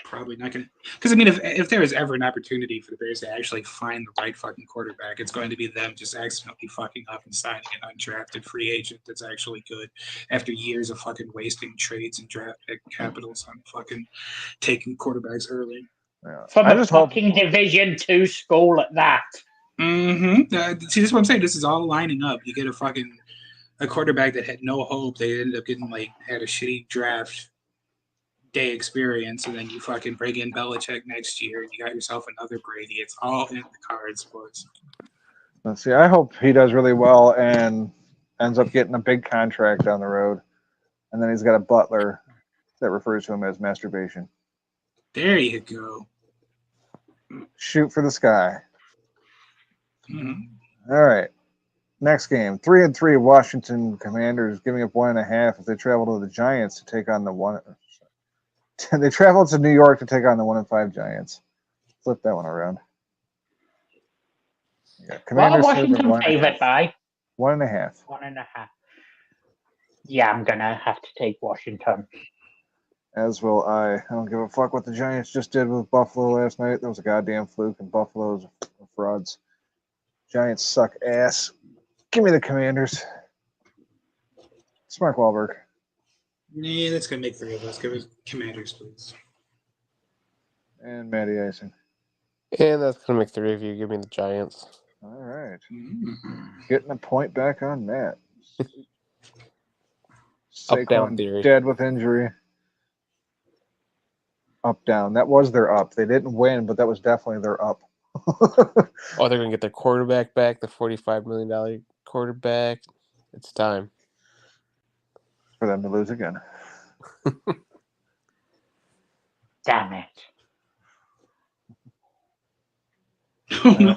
Probably not going to. Because, I mean, if there is ever an opportunity for the Bears to actually find the right fucking quarterback, it's going to be them just accidentally fucking up and signing an undrafted free agent that's actually good after years of fucking wasting trades and draft pick capitals on fucking taking quarterbacks early. Yeah. From I a just hope fucking Division 2 school at that. Mm-hmm. See, this is what I'm saying. This is all lining up. You get a quarterback that had no hope. They ended up getting had a shitty draft day experience, and then you fucking bring in Belichick next year, and you got yourself another Brady. It's all in the cards, boys. let's see. I hope he does really well and ends up getting a big contract down the road, and then he's got a butler that refers to him as masturbation. There you go. Shoot for the sky. Mm-hmm. All right. Next game, 3-3 Washington Commanders giving up 1.5 if they travel to the Giants to take on the one. They travel to New York to take on the 1-5 Giants. Flip that one around. Yeah, What are Commanders favored Washington 1.5. favored by? 1.5. 1.5. Yeah, I'm going to have to take Washington. As will I. I don't give a fuck what the Giants just did with Buffalo last night. That was a goddamn fluke, and Buffalo's frauds. Giants suck ass. Give me the Commanders. Mark Wahlberg. Yeah, that's gonna make 3 of us. Give us Commanders, please. And Matty Icing. And that's going to make 3 of you. Give me the Giants. All right. Mm-hmm. Getting a point back on Matt. Up, down Saquon theory. dead with injury. Up, down. That was their up. They didn't win, but that was definitely their up. Oh, they're going to get their quarterback back, the $45 million quarterback. It's time. For them to lose again. Damn it. Oh, no.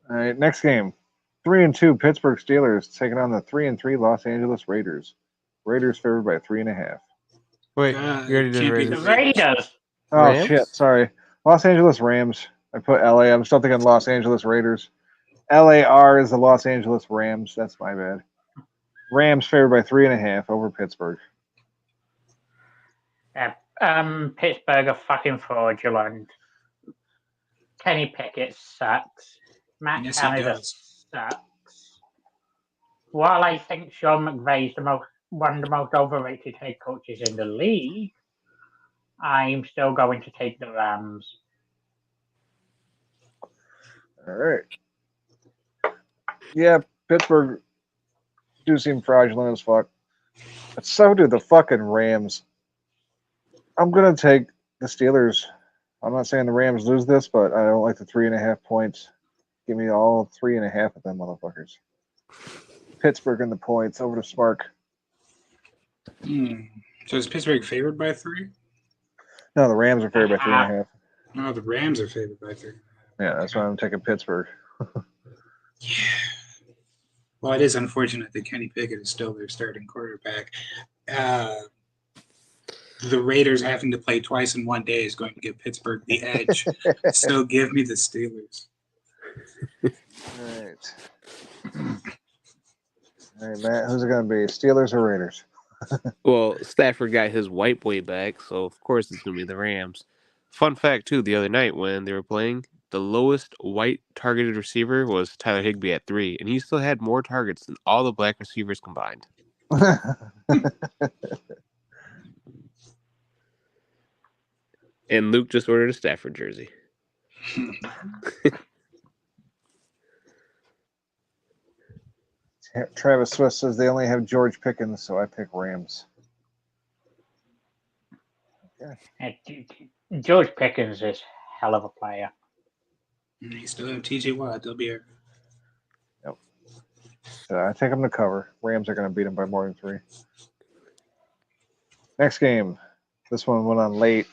All right, next game. 3-2 Pittsburgh Steelers taking on the 3-3 Los Angeles Raiders. Raiders favored by 3.5. Wait, you already did can't be The Raiders. Raiders. Oh Rams? shit, sorry. Los Angeles Rams. I put LA. I'm still thinking Los Angeles Raiders. LAR is the Los Angeles Rams. That's my bad. Rams favored by 3.5 over Pittsburgh. Yeah, Pittsburgh are fucking fraudulent. Kenny Pickett sucks. Matt Yes, he Canada does. sucks. While I think Sean McVay is one of the most overrated head coaches in the league, I'm still going to take the Rams. All right. Yeah, Pittsburgh do seem fraudulent as fuck. But so do the fucking Rams. I'm going to take the Steelers. I'm not saying the Rams lose this, but I don't like the 3.5 points. Give me all 3.5 of them motherfuckers. Pittsburgh in the points over to Spark. So is Pittsburgh favored by 3? No, the Rams are favored by 3.5. No, the Rams are favored by 3. Yeah, that's why I'm taking Pittsburgh. Yeah. Well, it is unfortunate that Kenny Pickett is still their starting quarterback. The Raiders having to play twice in one day is going to give Pittsburgh the edge. So give me the Steelers. All right. All right, Matt, who's it going to be? Steelers or Raiders? Well, Stafford got his white boy back, so of course it's going to be the Rams. Fun fact, too, the other night when they were playing, the lowest white targeted receiver was Tyler Higbee at 3, and he still had more targets than all the black receivers combined. And Luke just ordered a Stafford jersey. Travis Swift says they only have George Pickens, so I pick Rams. George Pickens is a hell of a player. You still have TJ Watt. They'll be here. Yep. So I take them to cover. Rams are going to beat them by more than 3. Next game. This one went on late.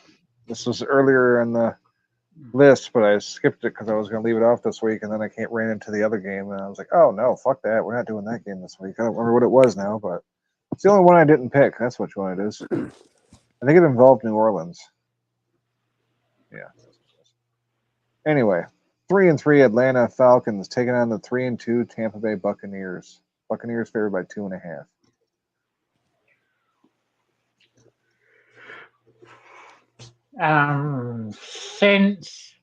This was earlier in the list, but I skipped it because I was going to leave it off this week, and then I ran into the other game, and I was like, oh, no, fuck that. We're not doing that game this week. I don't remember what it was now, but it's the only one I didn't pick. That's which one it is. I think it involved New Orleans. Yeah. Anyway, 3-3 Atlanta Falcons taking on the 3-2 Tampa Bay Buccaneers. Buccaneers favored by 2.5. Since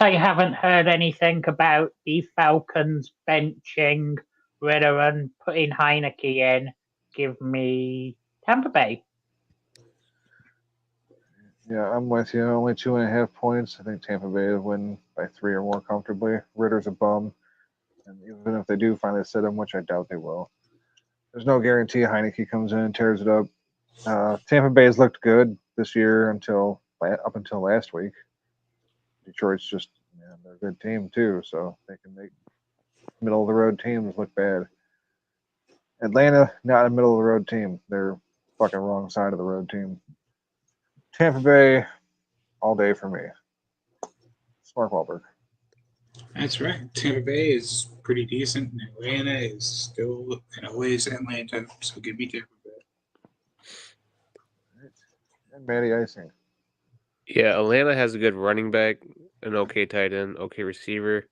I haven't heard anything about the Falcons benching Ritter and putting Heineke in, give me Tampa Bay. Yeah, I'm with you. Only 2.5 points. I think Tampa Bay will win by 3 or more comfortably. Ritter's a bum. And even if they do finally sit him, which I doubt they will, there's no guarantee Heineke comes in and tears it up. Tampa Bay's looked good this year up until last week. Detroit's just, they're a good team too, so they can make middle of the road teams look bad. Atlanta, not a middle of the road team. They're fucking wrong side of the road team. Tampa Bay, all day for me. Mark Wahlberg. That's right. Tampa Bay is pretty decent, and Atlanta is still and always Atlanta. So give me Tampa Bay. And Matty Icing. Yeah, Atlanta has a good running back, an okay tight end, okay receiver.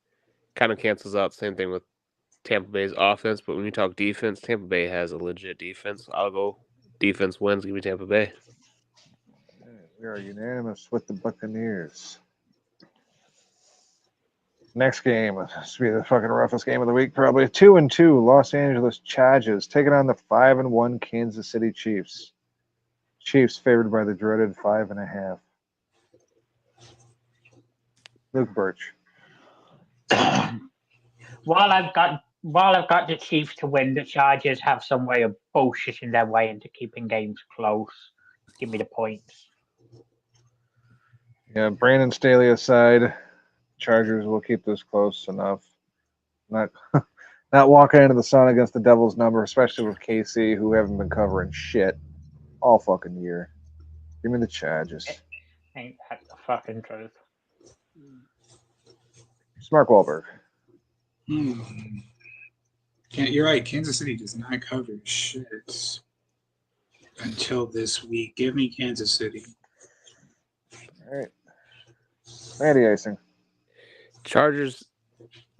Kind of cancels out the same thing with Tampa Bay's offense, but when you talk defense, Tampa Bay has a legit defense. I'll go defense wins. Give me Tampa Bay. We are unanimous with the Buccaneers. Next game, this will be the fucking roughest game of the week, probably. 2-2 Los Angeles Chargers taking on the 5-1 Kansas City Chiefs. Chiefs favored by the dreaded 5.5. Luke Birch. While I've got the Chiefs to win, the Chargers have some way of bullshitting their way into keeping games close. Give me the points. Yeah, Brandon Staley aside, Chargers will keep this close enough. Not walking into the sun against the Devils' number, especially with KC, who haven't been covering shit all fucking year. Give me the Chargers. Ain't that the fucking truth? Mark Wahlberg. You're right. Kansas City does not cover shit until this week. Give me Kansas City. All right. Matty Icing. Chargers,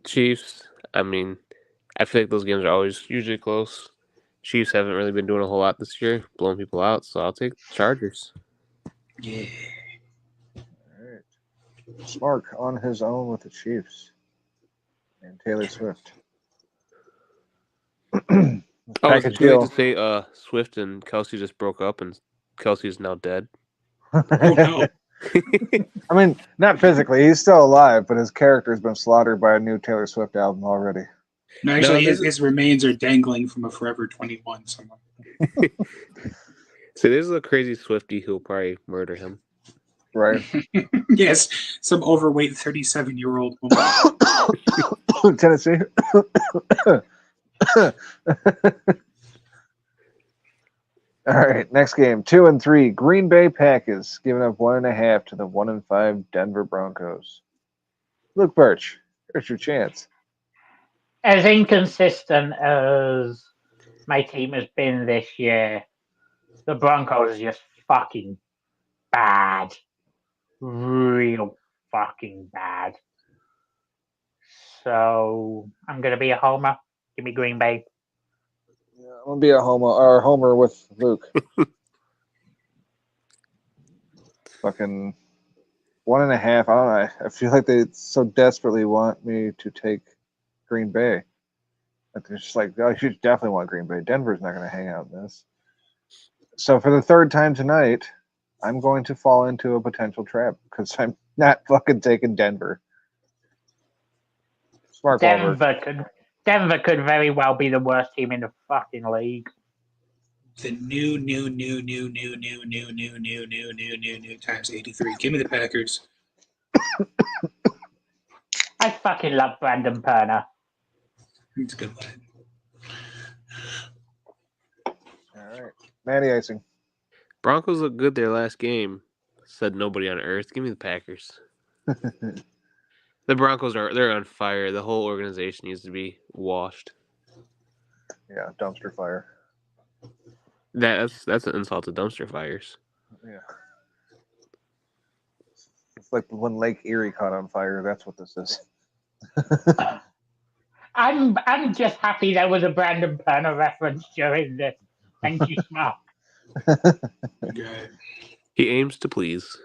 Chiefs. I mean, I feel like those games are always usually close. Chiefs haven't really been doing a whole lot this year, blowing people out, so I'll take Chargers. Yeah. All right. Mark on his own with the Chiefs. And Taylor Swift. Oh, is Package it too late deal. to say Swift and Kelsey just broke up and Kelsey is now dead? Oh, no. I mean, not physically. He's still alive, but his character has been slaughtered by a new Taylor Swift album already. No, actually, No, his remains are dangling from a Forever 21 somewhere. So there's a crazy Swiftie who'll probably murder him. Right. Yes, some overweight 37-year-old woman. Tennessee. All right, next game. 2-3 Green Bay Packers giving up 1.5 to the 1-5 Denver Broncos. Luke Birch, here's your chance. As inconsistent as my team has been this year, the Broncos are just fucking bad. Real fucking bad. So I'm going to be a homer. Give me Green Bay. Yeah, I'm going to be a homer with Luke. Fucking 1.5. I don't know. I feel like they so desperately want me to take Green Bay. Like they're just like, oh, you should definitely want Green Bay. Denver's not going to hang out in this. So for the third time tonight, I'm going to fall into a potential trap because I'm not fucking taking Denver. Smart Denver could very well be the worst team in the fucking league. The new times 83. Give me the Packers. I fucking love Brandon Perner. It's a good lad. All right. Matty Icing. Broncos look good their last game. Said nobody on earth. Give me the Packers. The Broncos they're on fire. The whole organization needs to be washed. Yeah, dumpster fire. That's an insult to dumpster fires. Yeah. It's like when Lake Erie caught on fire. That's what this is. I'm just happy there was a Brandon Perner reference during this. Thank you, Mark. Okay. He aims to please.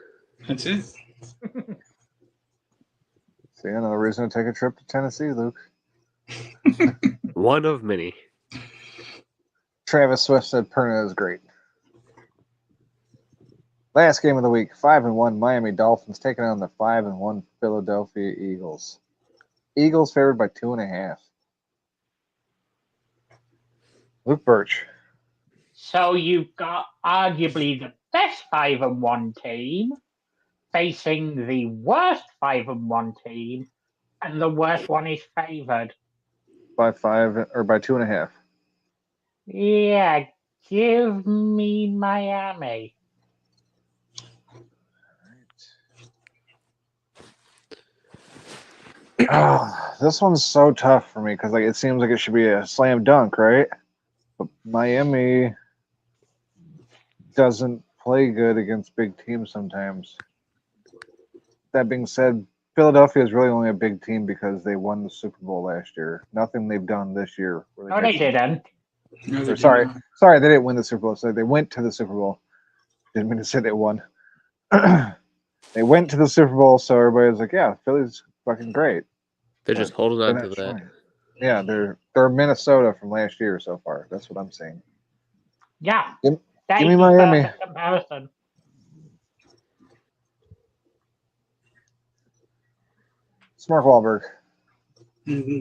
That's it. See, another reason to take a trip to Tennessee, Luke. One of many. Travis Swift said Perna is great. Last game of the week, 5-1 Miami Dolphins taking on the 5-1 Philadelphia Eagles. Eagles favored by 2.5. Luke Birch. So you've got arguably the best 5-1 team facing the worst 5-1 team, and the worst one is favored. By 5 or by 2.5. Yeah, give me Miami. Oh, this one's so tough for me because like it seems like it should be a slam dunk, right? But Miami doesn't play good against big teams sometimes. That being said, Philadelphia is really only a big team because they won the Super Bowl last year. Nothing they've done this year. Really No, they didn't. No, they Or did sorry, not. sorry, they didn't win the Super Bowl. So they went to the Super Bowl. Didn't mean to say they won. They went to the Super Bowl, so everybody was like, "Yeah, Philly's fucking great." They're just But holding they're on not to that. showing. Yeah, they're Minnesota from last year so far. That's what I'm saying. Yeah, Give that me is the Miami. perfect comparison. It's Mark Wahlberg.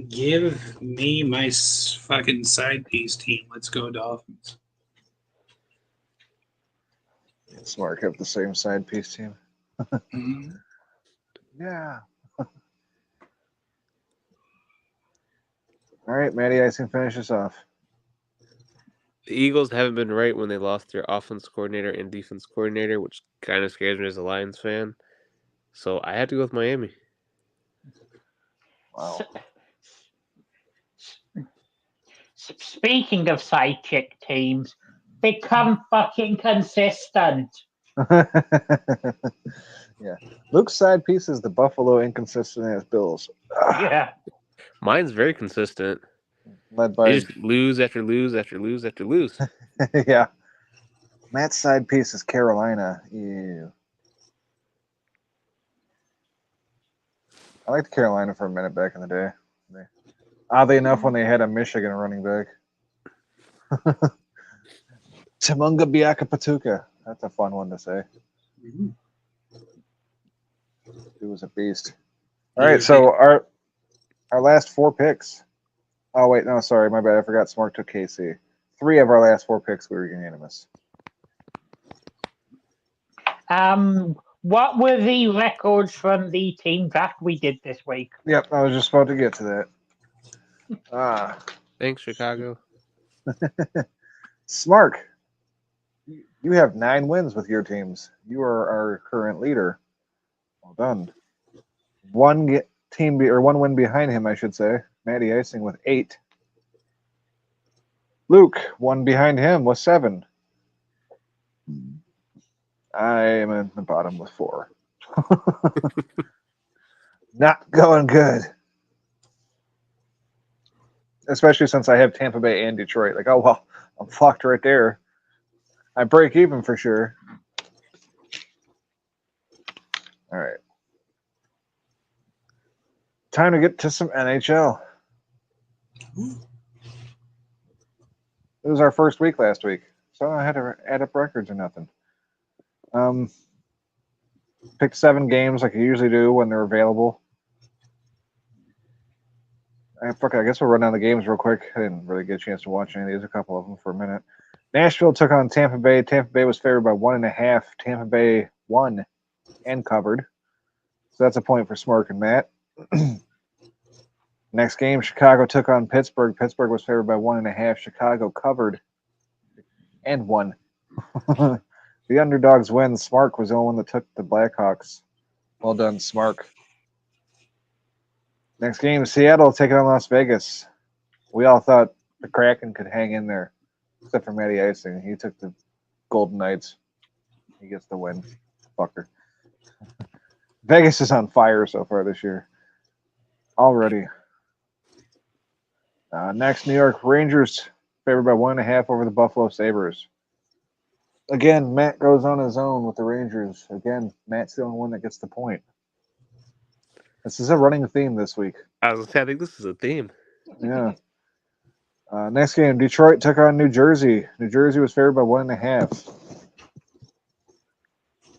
Give me my fucking side piece team. Let's go Dolphins. It's Mark have the same side piece team. Mhm. Yeah. All right, Matty Icing finishes off. The Eagles haven't been right when they lost their offense coordinator and defense coordinator, which kind of scares me as a Lions fan. So I had to go with Miami. Wow. Speaking of sidekick teams, become fucking consistent. Yeah. Luke's side piece is the Buffalo inconsistent ass Bills. Yeah. Mine's very consistent. Led They by just lose after lose after lose after lose. yeah. Matt's side piece is Carolina. Ew. I liked Carolina for a minute back in the day. Oddly enough, when they had a Michigan running back. Timunga Biaka Patuka. That's a fun one to say. Mhm. He was a beast. All right, so our last 4 picks. Oh wait, no, sorry, my bad. I forgot. Smart took KC. 3 of our last 4 picks we were unanimous. What were the records from the team draft we did this week? Yep, I was just about to get to that. Thanks, Chicago. Smart. You have 9 wins with your teams. You are our current leader. Well done. One win behind him, I should say. Matty Icing with 8. Luke, one behind him with 7. I am in the bottom with 4. Not going good. Especially since I have Tampa Bay and Detroit. Like, oh, well, I'm fucked right there. I break even for sure. All right. Time to get to some NHL. It was our first week last week, so I had to add up records or nothing. Picked 7 games like I usually do when they're available. I guess we'll run down the games real quick. I didn't really get a chance to watch any of these, a couple of them for a minute. Nashville took on Tampa Bay. Tampa Bay was favored by 1.5. Tampa Bay won and covered. So that's a point for Smurk and Matt. Next game, Chicago took on Pittsburgh. Pittsburgh was favored by 1.5. Chicago covered and won. The underdogs win. Smark was the only one that took the Blackhawks. Well done, Smark. Next game, Seattle taking on Las Vegas. We all thought the Kraken could hang in there, except for Matty Icing. He took the Golden Knights. He gets the win. Fucker. Vegas is on fire so far this year. Already. Next, New York Rangers favored by 1.5 over the Buffalo Sabres. Again, Matt goes on his own with the Rangers. Again, Matt's the only one that gets the point. This is a running theme this week. I was gonna say, I think this is a theme. Yeah. Next game, Detroit took on New Jersey. New Jersey was favored by 1.5.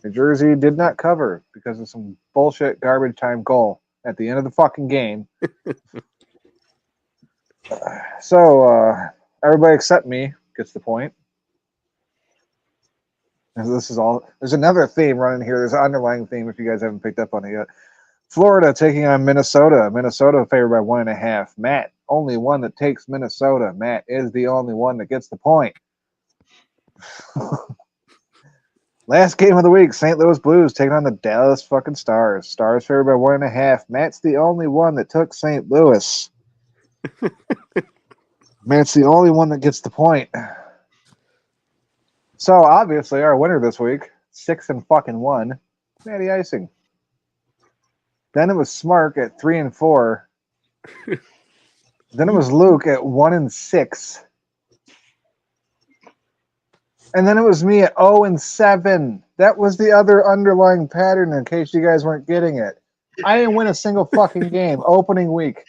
New Jersey did not cover because of some bullshit garbage time goal at the end of the fucking game. So everybody except me gets the point. And this is all. There's another theme running here. There's an underlying theme if you guys haven't picked up on it yet. Florida taking on Minnesota. Minnesota favored by 1.5. Matt, only one that takes Minnesota. Matt is the only one that gets the point. Last game of the week, St. Louis Blues taking on the Dallas fucking Stars. Stars favored by 1.5. Matt's the only one that took St. Louis. Matt's the only one that gets the point. So obviously, our winner this week, 6-1, Matty Icing. Then it was Smark at 3-4. Then it was Luke at 1-6. And then it was me at 0-7. That was the other underlying pattern in case you guys weren't getting it. I didn't win a single fucking game opening week.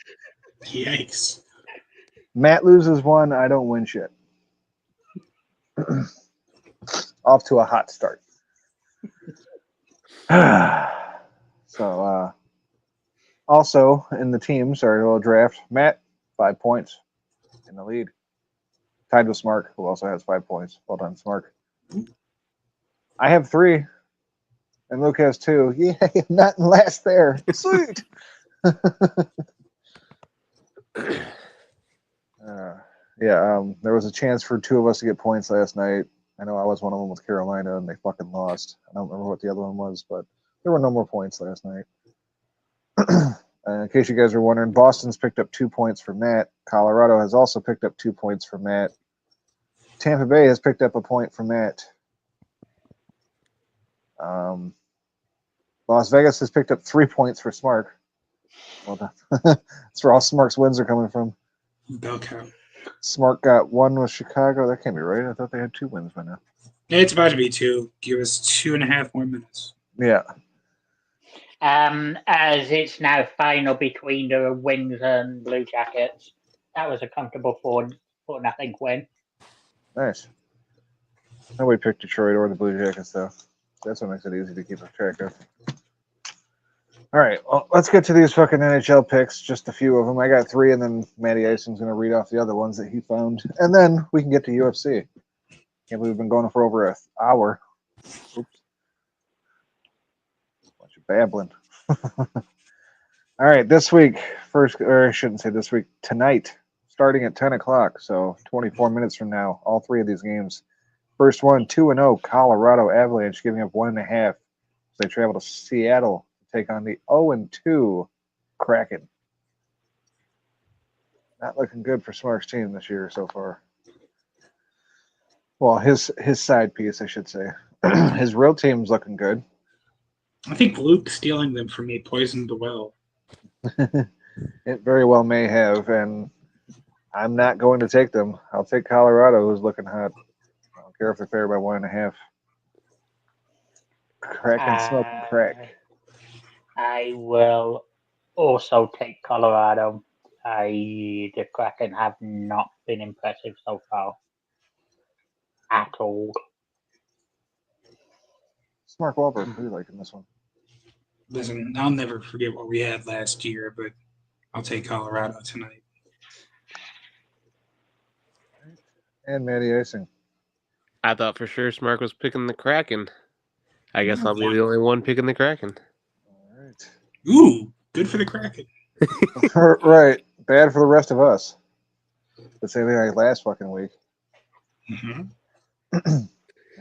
Yikes. Matt loses one. I don't win shit. Off to a hot start. So, also in the teams, our little draft, Matt, 5 points in the lead. Tied with Smark, who also has 5 points. Well done, Smark. I have 3, and Luke has 2. Yay, not in last there. Sweet. There was a chance for 2 of us to get points last night. I know I was one of them with Carolina, and they fucking lost. I don't remember what the other one was, but there were no more points last night. In case you guys are wondering, Boston's picked up 2 points for Matt. Colorado has also picked up 2 points for Matt. Tampa Bay has picked up a point for Matt. Las Vegas has picked up 3 points for Smark. Well done. That's where all Smark's wins are coming from. Bell count. Smart got 1 with Chicago. That can't be right. I thought they had 2 wins by now. It's about to be 2. Give us 2.5 more minutes. Yeah. As it's now final between the Wings and Blue Jackets. That was a comfortable 4-0 win. Nice. Nobody picked Detroit or the Blue Jackets, though. That's what makes it easy to keep track of. All right, well, let's get to these fucking NHL picks. Just a few of them. I got 3, and then Matty Icing's going to read off the other ones that he found. And then we can get to UFC. Can't believe we've been going for over an hour. Oops. Bunch of babbling. All right, this week, or I shouldn't say this week, tonight, starting at 10 o'clock, so 24 minutes from now, all 3 of these games. First one, 2-0, Colorado Avalanche, giving up 1.5. They travel to Seattle to take on the 0-2 Kraken. Not looking good for Smark's team this year so far. Well, his side piece, I should say. His real team's looking good. I think Luke stealing them from me poisoned the well. It very well may have, and I'm not going to take them. I'll take Colorado, who's looking hot. I don't care if they're favored by 1.5. Kraken smoking crack. I will also take Colorado. The Kraken have not been impressive so far. At all. Mark Wahlberg, who do you like in this one? Listen, I'll never forget what we had last year, but I'll take Colorado tonight. And Matty Icing. I thought for sure Smark was picking the Kraken. I guess I'll be the only one picking the Kraken. All right. Ooh, good for the Kraken. Right. Bad for the rest of us. The same thing like last fucking week. Mm-hmm. All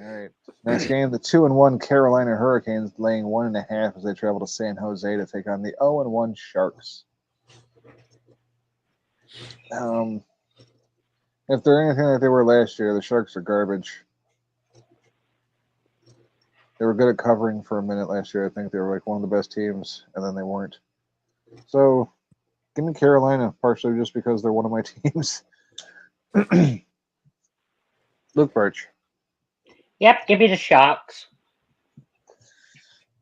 right. Next game, the 2-1 Carolina Hurricanes laying 1.5 as they travel to San Jose to take on the 0-1 Sharks. If they're anything like they were last year, the Sharks are garbage. They were good at covering for a minute last year. I think they were like one of the best teams, and then they weren't. So, give me Carolina, partially just because they're one of my teams. Luke Birch. Yep, give me the Sharks.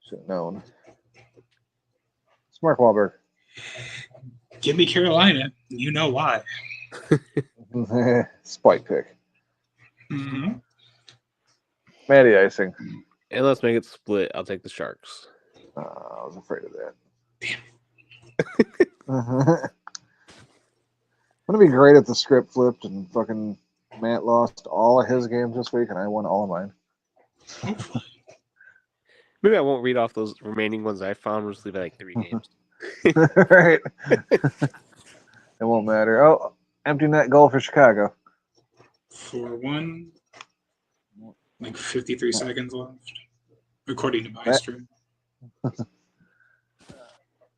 Should have known. Mark Wahlberg. Give me Carolina. You know why. Spike pick. Mm-hmm. Matty icing. And let's make it split. I'll take the Sharks. I was afraid of that. Damn. Wouldn't it be great if the script flipped and fucking Matt lost all of his games this week and I won all of mine? Hopefully. Maybe I won't read off those remaining ones I found. We'll just leave it like 3 games. Right. It won't matter. Oh, empty net goal for Chicago. 4-1. Like 53 seconds left. According to my stream.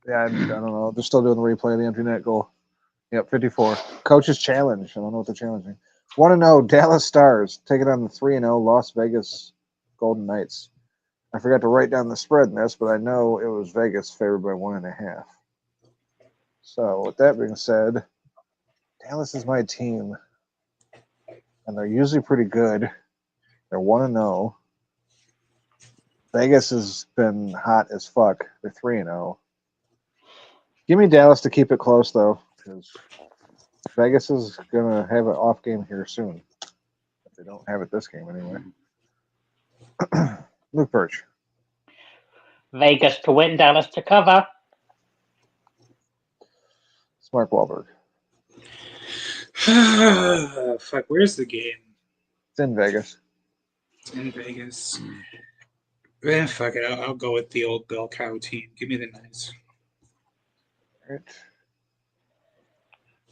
Yeah, I don't know. They're still doing the replay of the empty net goal. Yep, 54. Coach's challenge. I don't know what they're challenging. 1-0 Dallas Stars taking on the 3-0 Las Vegas Golden Knights. I forgot to write down the spread in this, but I know it was Vegas favored by 1.5. So with that being said, Dallas is my team, and they're usually pretty good. They're 1-0. Vegas has been hot as fuck. They're 3-0. Give me Dallas to keep it close, though, because Vegas is going to have an off game here soon. If they don't have it this game, anyway. Luke Birch. Vegas to win, Dallas to cover. Mark Wahlberg. Fuck, where's the game? It's in Vegas. It's in Vegas. Fuck it, I'll go with the old bell cow team. Give me the Knights. Right.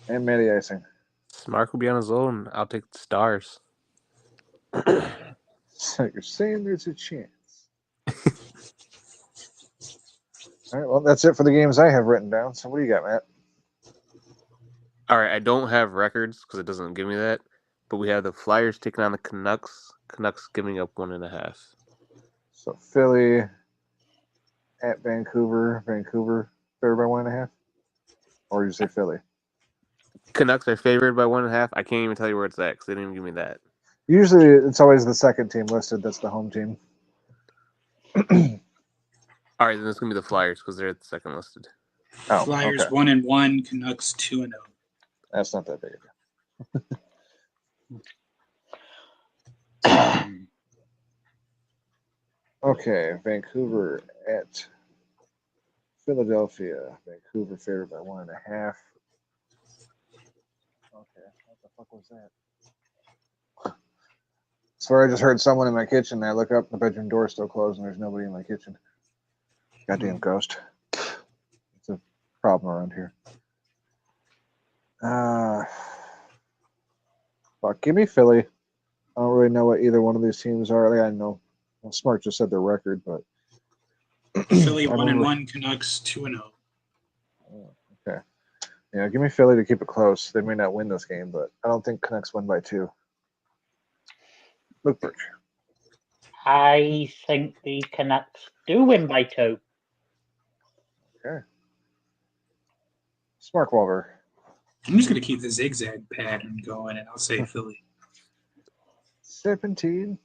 And Matty icing. Mark will be on his own. I'll take the Stars. So you're saying there's a chance. All right, well, that's it for the games I have written down. So what do you got, Matt? All right, I don't have records because it doesn't give me that. But we have the Flyers taking on the Canucks. Canucks giving up 1.5. So Philly at Vancouver. Vancouver favored by 1.5? Or did you say Philly? Canucks are favored by 1.5. I can't even tell you where it's at because they didn't even give me that. Usually it's always the second team listed. That's the home team. All right, then it's going to be the Flyers because they're at the second listed. Oh, Flyers okay. 1-1, Canucks 2-0. That's not that big a deal. Okay, Vancouver at Philadelphia. Vancouver favored by 1.5. Okay, what the fuck was that? Swear I just heard someone in my kitchen. I look up, the bedroom door's still closed, and there's nobody in my kitchen. Goddamn ghost. It's a problem around here. Fuck, give me Philly. I don't really know what either one of these teams are. I know. Well, Smart just said their record, but Philly I don't 1-1, Canucks 2-0. Okay. Yeah, give me Philly to keep it close. They may not win this game, but I don't think Canucks win by 2. Luke Birch. I think the Canucks do win by 2. Okay. Smart Wahlberg. I'm just going to keep the zigzag pattern going, and I'll say Philly. 17.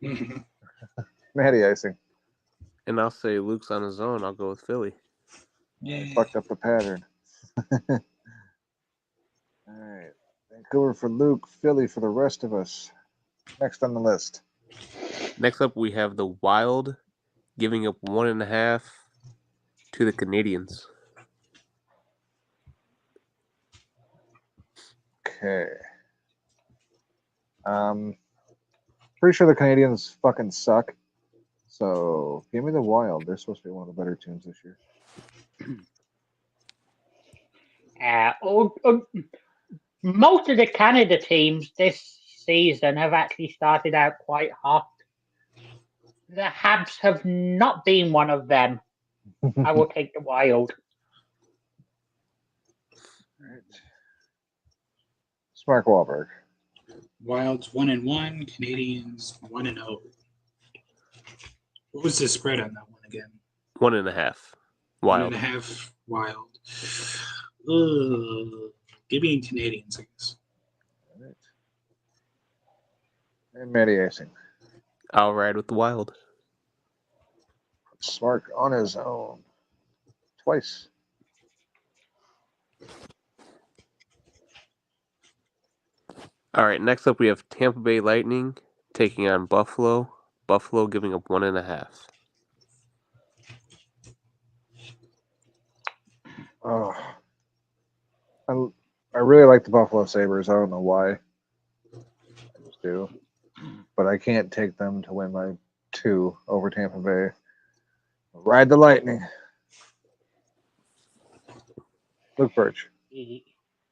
Mm-hmm. Matty icing. And I'll say Luke's on his own. I'll go with Philly. Yeah. Fucked up the pattern. All right. Vancouver for Luke, Philly for the rest of us. Next on the list. Next up, we have the Wild giving up 1.5 to the Canadians. Okay. Pretty sure the Canadians fucking suck. So give me the Wild. They're supposed to be one of the better teams this year. Most of the Canada teams this season have actually started out quite hot. The Habs have not been one of them. I will take the Wild. Right. Smart Wahlberg. Wilds 1-1, Canadians 1-0. What was the spread on that one again? 1.5. Wild. 1.5 Wild. Give me Canadians, I guess. All right. And Matty icing. I'll ride with the Wild. Smart on his own. Twice. All right, next up we have Tampa Bay Lightning taking on Buffalo. Buffalo giving up 1.5. Oh, I really like the Buffalo Sabres. I don't know why. I just do. But I can't take them to win by 2 over Tampa Bay. Ride the Lightning. Luke Birch.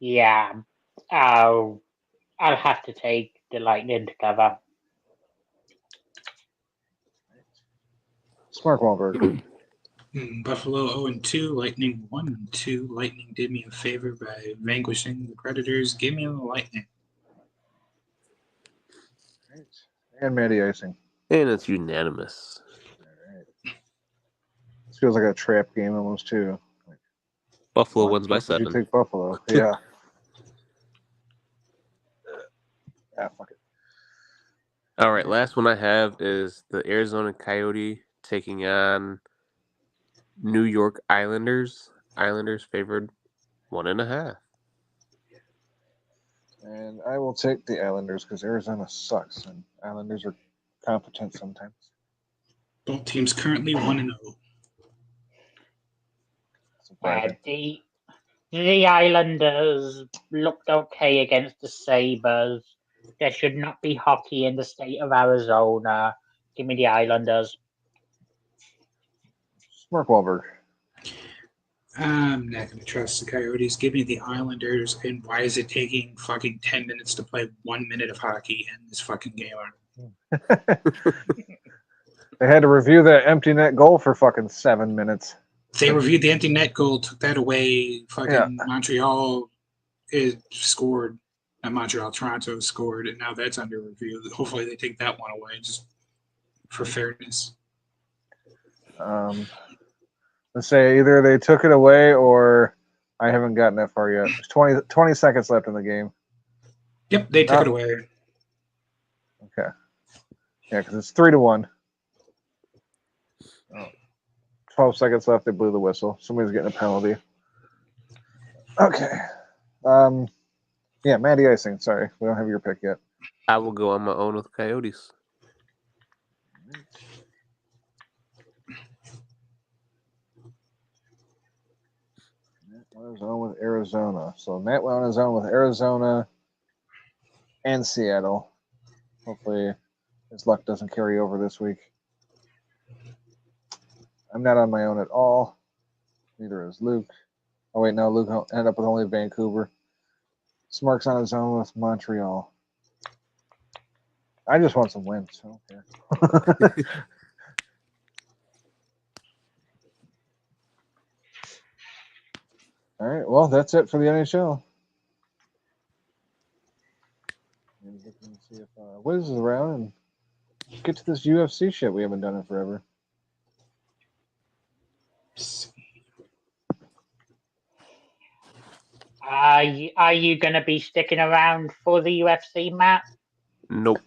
Yeah. I'll have to take the Lightning to cover. Smart Wahlberg. Buffalo 0-2, Lightning 1-2. Lightning did me a favor by vanquishing the Predators. Give me the Lightning. Right. And Matty Icing. And it's unanimous. All right. This feels like a trap game almost too. Buffalo Why wins the by fuck would 7. You take Buffalo. Yeah. Yeah, fuck it. All right, last one I have is the Arizona Coyote taking on New York Islanders. Islanders favored 1.5. And I will take the Islanders because Arizona sucks and Islanders are competent sometimes. Both teams currently 1-0. It's a bracket. The Islanders looked okay against the Sabres. There should not be hockey in the state of Arizona. Give me the Islanders. Smart Wahlberg. I'm not going to trust the Coyotes. Give me the Islanders. And why is it taking fucking 10 minutes to play 1 minute of hockey in this fucking game? They had to review that empty net goal for fucking 7 minutes. They reviewed the empty net goal, took that away. Fucking Yeah. Montreal scored. Not Montreal, Toronto scored, and now that's under review. Hopefully they take that one away just for fairness. Let's say either they took it away or I haven't gotten that far yet. There's 20 seconds left in the game. Yep, they took it away. Okay. Yeah, because it's 3-1. 12 seconds left. They blew the whistle. Somebody's getting a penalty. Okay. Yeah, Matty Icing. Sorry, we don't have your pick yet. I will go on my own with Coyotes. Matt went on his own with Arizona. So Matt went on his own with Arizona and Seattle. Hopefully his luck doesn't carry over this week. I'm not on my own at all. Neither is Luke. Oh, wait, no, Luke ended up with only Vancouver. Smark's on his own with Montreal. I just want some wins. I don't care. All right, well, that's it for the NHL. Looking to see if Wiz is around and get to this UFC shit. We haven't done it forever. Are you going to be sticking around for the UFC, Matt? Nope.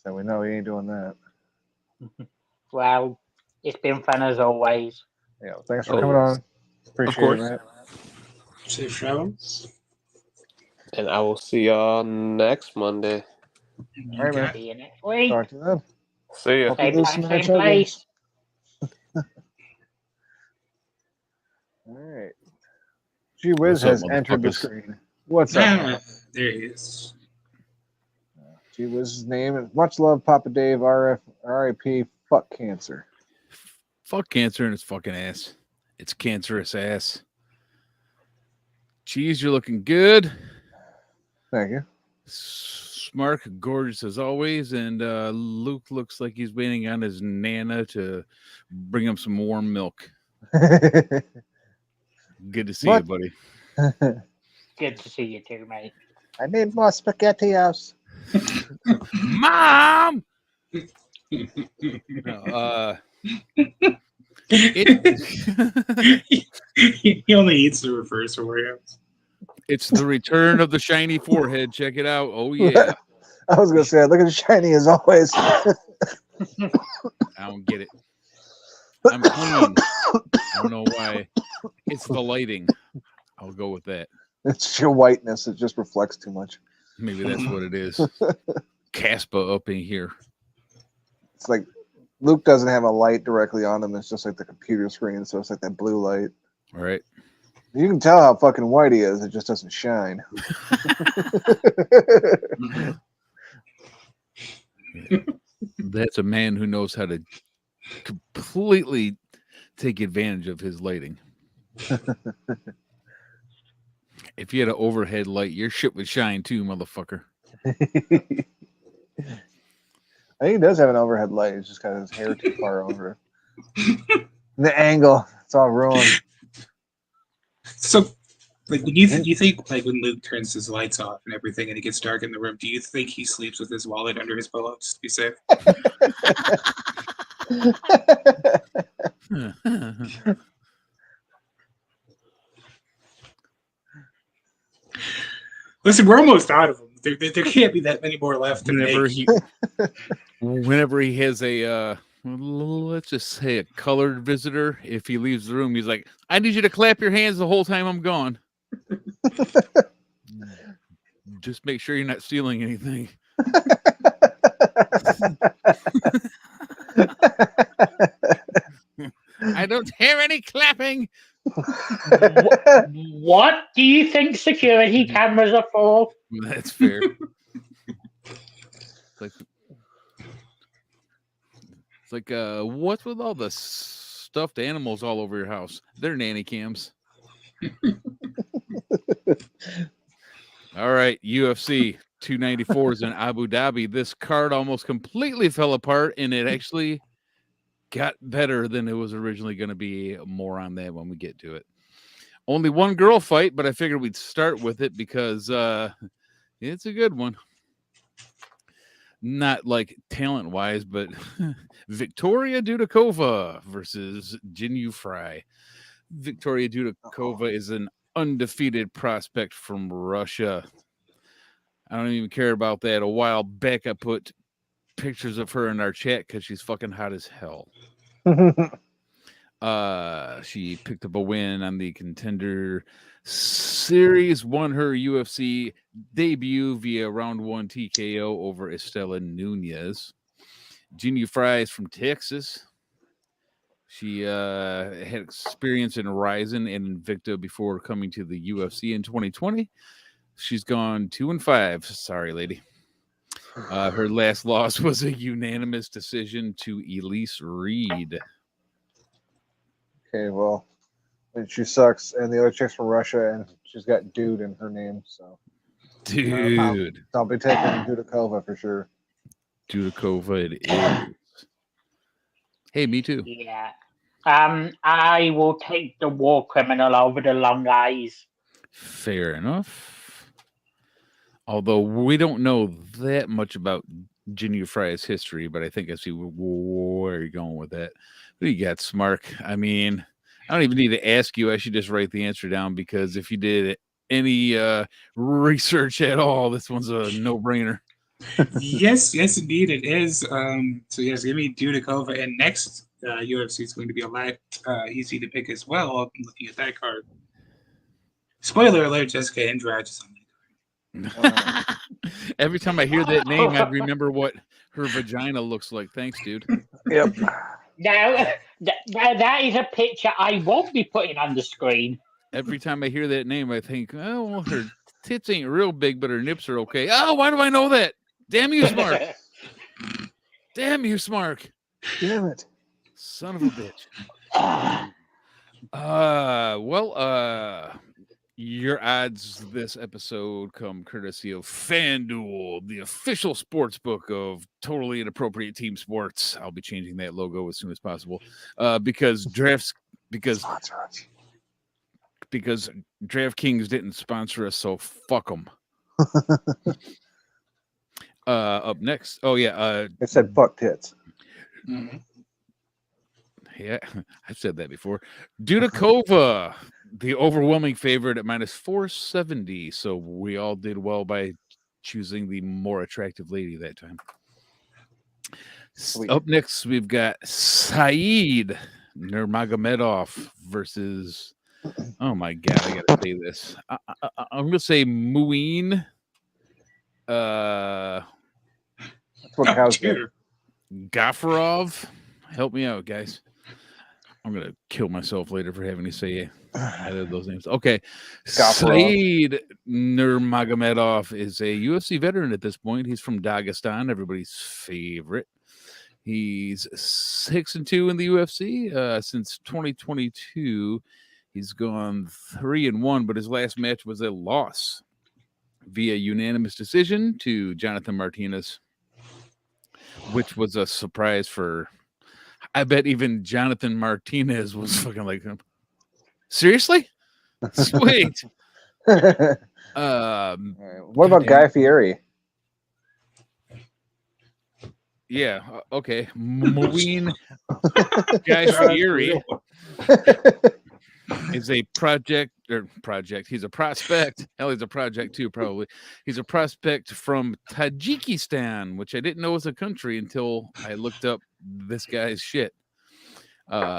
So we know he ain't doing that. Well, it's been fun as always. Yeah, thanks for coming on. Appreciate course. it, Matt. Safe travels. And I will see y'all next Monday. All right, man. See you next week. Talk to you then. See ya. Hope you Same lose time, some same NHL place. games. All right. Gee Whiz What's up, has entered the motherfuckers? screen. What's up? Ah, there he is. Gee Whiz's name is much love, Papa Dave, RIP, fuck cancer. Fuck cancer in its fucking ass. It's cancerous ass. Cheese, you're looking good. Thank you. Smark, gorgeous as always. And Luke looks like he's waiting on his Nana to bring him some warm milk. Good to see What? you, buddy. Good to see you too, mate. I need more SpaghettiOs. Mom! He only eats the reverse Oreos. It's the return of the shiny forehead. Check it out. Oh, yeah. I was gonna say, look at shiny as always. I don't get it. I'm clean. I don't know why. It's the lighting. I'll go with that. It's your whiteness. It just reflects too much. Maybe that's what it is. Caspa up in here. It's like Luke doesn't have a light directly on him. It's just like the computer screen, so it's like that blue light. All right. You can tell how fucking white he is. It just doesn't shine. That's a man who knows how to completely take advantage of his lighting. If you had an overhead light, your shit would shine too, motherfucker. I think he does have an overhead light. He's just got his hair too far over. The angle, it's all ruined. So, like, when you think like when Luke turns his lights off and everything, and it gets dark in the room, do you think he sleeps with his wallet under his pillow just to be safe? Listen, we're almost out of them. There can't be that many more left. Whenever he has a let's just say a colored visitor, if he leaves the room, he's like, I need you to clap your hands the whole time I'm gone. Just make sure you're not stealing anything. I don't hear any clapping. What do you think security cameras are for? That's fair. It's like what's with all the stuffed animals all over your house? They're nanny cams. All right, UFC 294 is in Abu Dhabi. This card almost completely fell apart, and it actually got better than it was originally going to be. More on that when we get to it. Only one girl fight, but I figured we'd start with it because it's a good one. Not like talent-wise, but Victoria Dudakova versus Jinyu Fry. Victoria Dudakova is an undefeated prospect from Russia. I don't even care about that. A while back, I put pictures of her in our chat because she's fucking hot as hell. She picked up a win on the Contender Series, won her UFC debut via round 1 TKO over Estela Nunez. Jinyu Fry is from Texas. She had experience in Ryzen and Invicta before coming to the UFC in 2020. She's gone 2-5. Sorry, lady. Her last loss was a unanimous decision to Elise Reed. Okay, well, she sucks, and the other chick's from Russia, and she's got dude in her name, so. Dude. I'll be taking Dudakova for sure. Dudakova it is. Hey, me too. Yeah. I will take the war criminal over the long eyes. Fair enough. Although we don't know that much about Jinyu Fry's history, but I think I see where you're going with that. What do you got, Smark? I mean, I don't even need to ask you. I should just write the answer down because if you did any research at all, this one's a no-brainer. yes, indeed, it is. So yes, give me Dudakova, and next UFC is going to be a lot easy to pick as well. I'm looking at that card. Spoiler alert: Jessica Andrade is on that card. Every time I hear that name, I remember what her vagina looks like. Thanks, dude. Yep. Now, that is a picture I won't be putting on the screen. Every time I hear that name, I think, oh, well, her tits ain't real big, but her nips are okay. Oh, why do I know that? Damn you, Smark. Damn you, Smark. Damn it. Son of a bitch. Your odds this episode come courtesy of FanDuel, the official sports book of Totally Inappropriate Team Sports. I'll be changing that logo as soon as possible because DraftKings didn't sponsor us, so fuck them. Up next, It said fuck tits. Mm-hmm. Yeah, I've said that before. Dudakova, the overwhelming favorite at -470. So we all did well by choosing the more attractive lady that time. Sweet. Up next, we've got Saeed Nurmagomedov versus. Oh my God, I gotta say this. I'm gonna say Muin. That's what cows do. Gafarov. Help me out, guys. I'm gonna kill myself later for having to say either of those names. Okay, Saeed Nurmagomedov is a UFC veteran at this point. He's from Dagestan, everybody's favorite. He's 6-2 in the UFC since 2022. He's gone 3-1, but his last match was a loss via unanimous decision to Jonathan Martinez, which was a surprise for. I bet even Jonathan Martinez was fucking like, seriously? Sweet. What about Guy Fieri? Yeah. Okay. Muin Guy Fieri is a project. He's a prospect. Hell, he's a project too, probably. He's a prospect from Tajikistan, which I didn't know was a country until I looked up this guy's shit.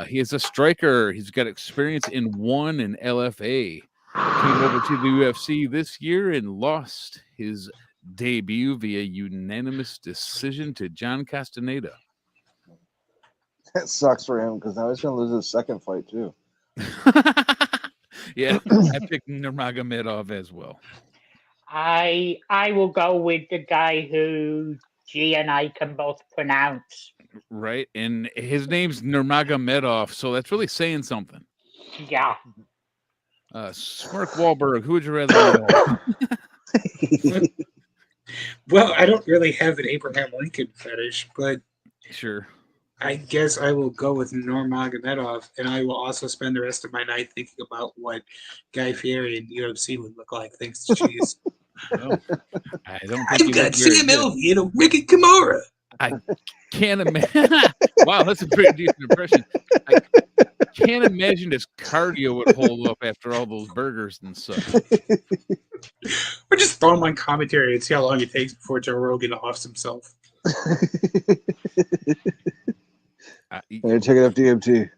He is a striker. He's got experience in ONE and LFA. Came over to the UFC this year and lost his debut via unanimous decision to John Castaneda. That sucks for him because now he's going to lose his second fight too. Yeah, I picked Nurmagomedov as well. I will go with the guy who G and I can both pronounce. Right, and his name's Nurmagomedov, so that's really saying something. Yeah. Mark Wahlberg, who would you rather know? Well, I don't really have an Abraham Lincoln fetish, but Sure. I guess I will go with Nurmagomedov, and I will also spend the rest of my night thinking about what Guy Fieri in UFC would look like, thanks to cheese. Well, I don't I think got Sam Elvey and a Ricky Kimura. I can't imagine. Wow, that's a pretty decent impression. I can't imagine his cardio would hold up after all those burgers and stuff. Or just throw him on commentary and see how long it takes before Joe Rogan offs himself. Hey, check it out, DMT.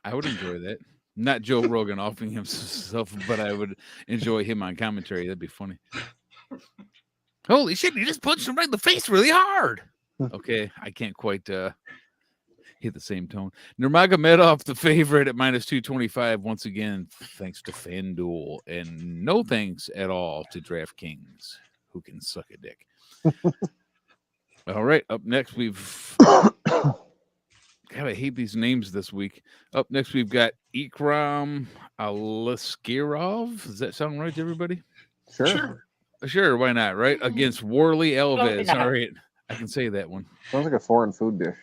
I would enjoy that. Not Joe Rogan offing himself, but I would enjoy him on commentary. That'd be funny. Holy shit, he just punched him right in the face really hard. Okay, I can't quite hit the same tone. Nurmagomedov, the favorite at -225, once again, thanks to FanDuel. And no thanks at all to DraftKings, who can suck a dick. All right, up next, we've... God, I hate these names this week. Up next, we've got Ikram Aliskerov. Does that sound right to everybody? Sure, why not, right? Against Warley Alves. All right, I can say that one. Sounds like a foreign food dish.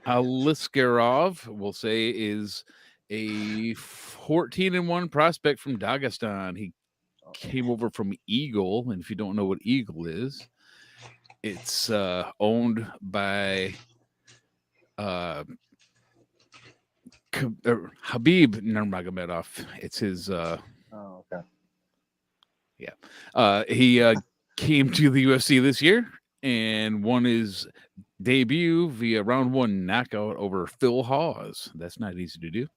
Aliskerov, we'll say, is a 14-1 prospect from Dagestan. He came over from Eagle, and if you don't know what Eagle is, it's owned by Habib Nurmagomedov. It's his. Okay. Yeah. He came to the UFC this year and won his debut via round 1 knockout over Phil Hawes. That's not easy to do.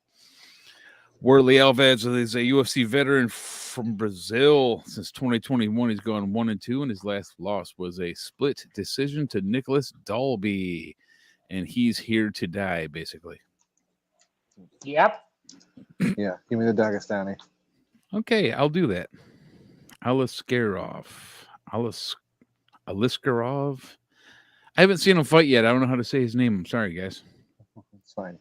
Warley Alves is a UFC veteran from Brazil. Since 2021, he's gone 1-2, and his last loss was a split decision to Nicholas Dalby. And he's here to die, basically. Yep. Yeah, give me the Dagestani. Okay, I'll do that. Aliskerov. Aliskerov. I haven't seen him fight yet. I don't know how to say his name. I'm sorry, guys. It's fine.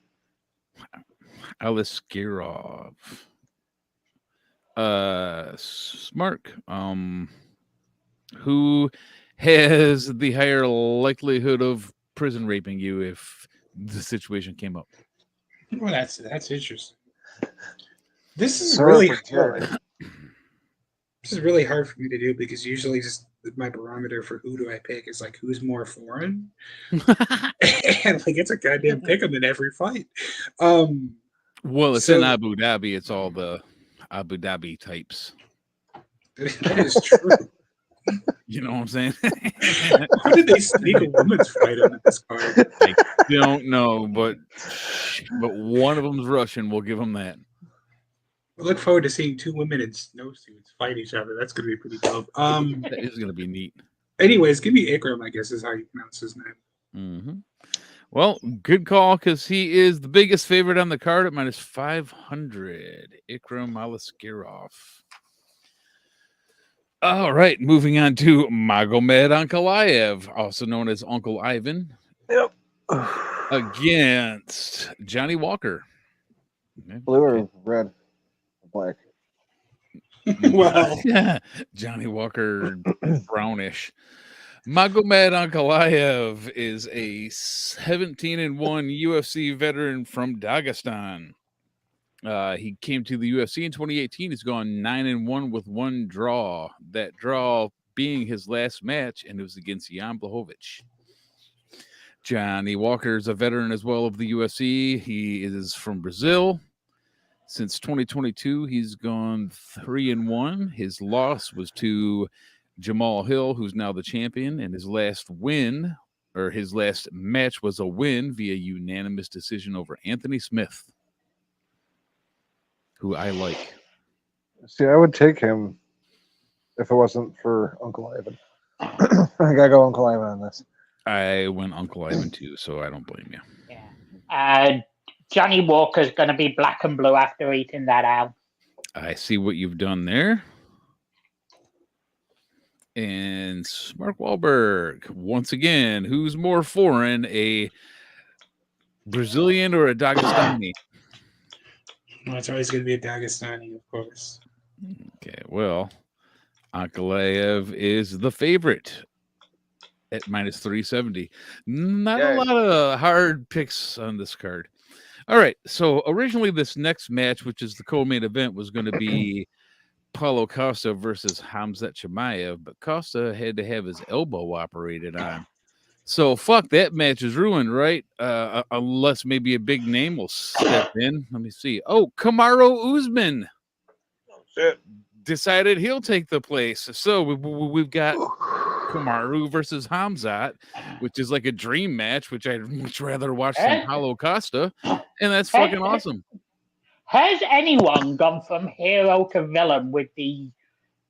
Aliskerov. Smart. Who has the higher likelihood of prison raping you if the situation came up? Well, that's interesting. This is really hard. This is really hard for me to do because usually just my barometer for who do I pick is like who's more foreign, and like it's a goddamn pick 'em in every fight. Well, it's in Abu Dhabi. It's all the Abu Dhabi types. That is true. You know what I'm saying? How did they sneak a women's fight into this card? I don't know, but one of them's Russian. We'll give them that. I look forward to seeing two women in snowsuits fight each other. That's going to be pretty dope. That is going to be neat. Anyways, give me Ikram, I guess is how you pronounce his name. Mm-hmm. Well, good call because he is the biggest favorite on the card at minus 500. Ikram Alaskirov. All right, moving on to Magomed Ankalaev, also known as Uncle Ivan. Yep. Against Johnny Walker. Blue or red? Black. Well, Yeah, Johnny Walker brownish. Magomed Ankalaev is a 17-1 UFC veteran from Dagestan. He came to the UFC in 2018. He's gone 9-1 with one draw. That draw being his last match, and it was against Jan Blachowicz. Johnny Walker is a veteran as well of the UFC. He is from Brazil. Since 2022, he's gone 3-1. His loss was to Jamal Hill, who's now the champion, and his last win, or his last match, was a win via unanimous decision over Anthony Smith, who I like. See, I would take him if it wasn't for Uncle Ivan. I gotta go Uncle Ivan on this. I went Uncle Ivan too, so I don't blame you. Yeah. Johnny Walker's going to be black and blue after eating that out. I see what you've done there. And Mark Wahlberg, once again, who's more foreign, a Brazilian or a Dagestani? well, it's always going to be a Dagestani, of course. Okay, well, Ankalaev is the favorite at minus 370. Not a lot of hard picks on this card. All right, so originally this next match, which is the co-main event, was going to be Paulo Costa versus Khamzat Chimaev, but Costa had to have his elbow operated on. So fuck, that match is ruined, right? Unless maybe a big name will step in. Let me see. Oh, Kamaru Usman decided he'll take the place. So we've got Kamaru versus Khamzat, which is like a dream match, which I'd much rather watch than Paulo Costa, and that's fucking awesome. Has anyone gone from hero to villain with the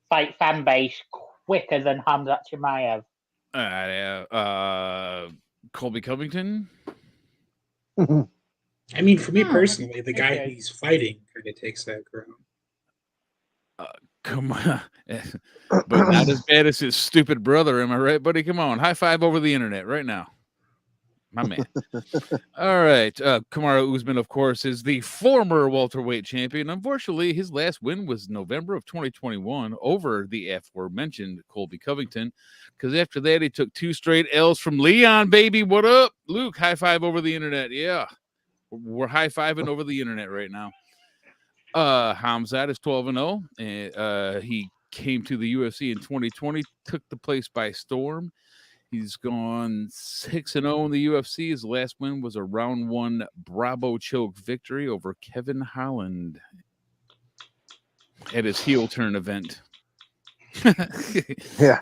fight fan base quicker than Khamzat Chimaev? Colby Covington. I mean, for me personally, the guy he's fighting kind of takes that ground. Come on, but not as bad as his stupid brother. Am I right, buddy? Come on, high five over the internet right now, my man. All right, Kamaru Usman, of course, is the former welterweight champion. Unfortunately, his last win was November of 2021 over the aforementioned Colby Covington. Because after that, he took 2 straight L's from Leon, baby. What up, Luke? High five over the internet. Yeah, we're high fiving over the internet right now. Khamzat is 12-0, and he came to the UFC in 2020, took the place by storm. He's gone 6-0 in the UFC. His last win was a round 1 Bravo choke victory over Kevin Holland at his heel turn event. Yeah.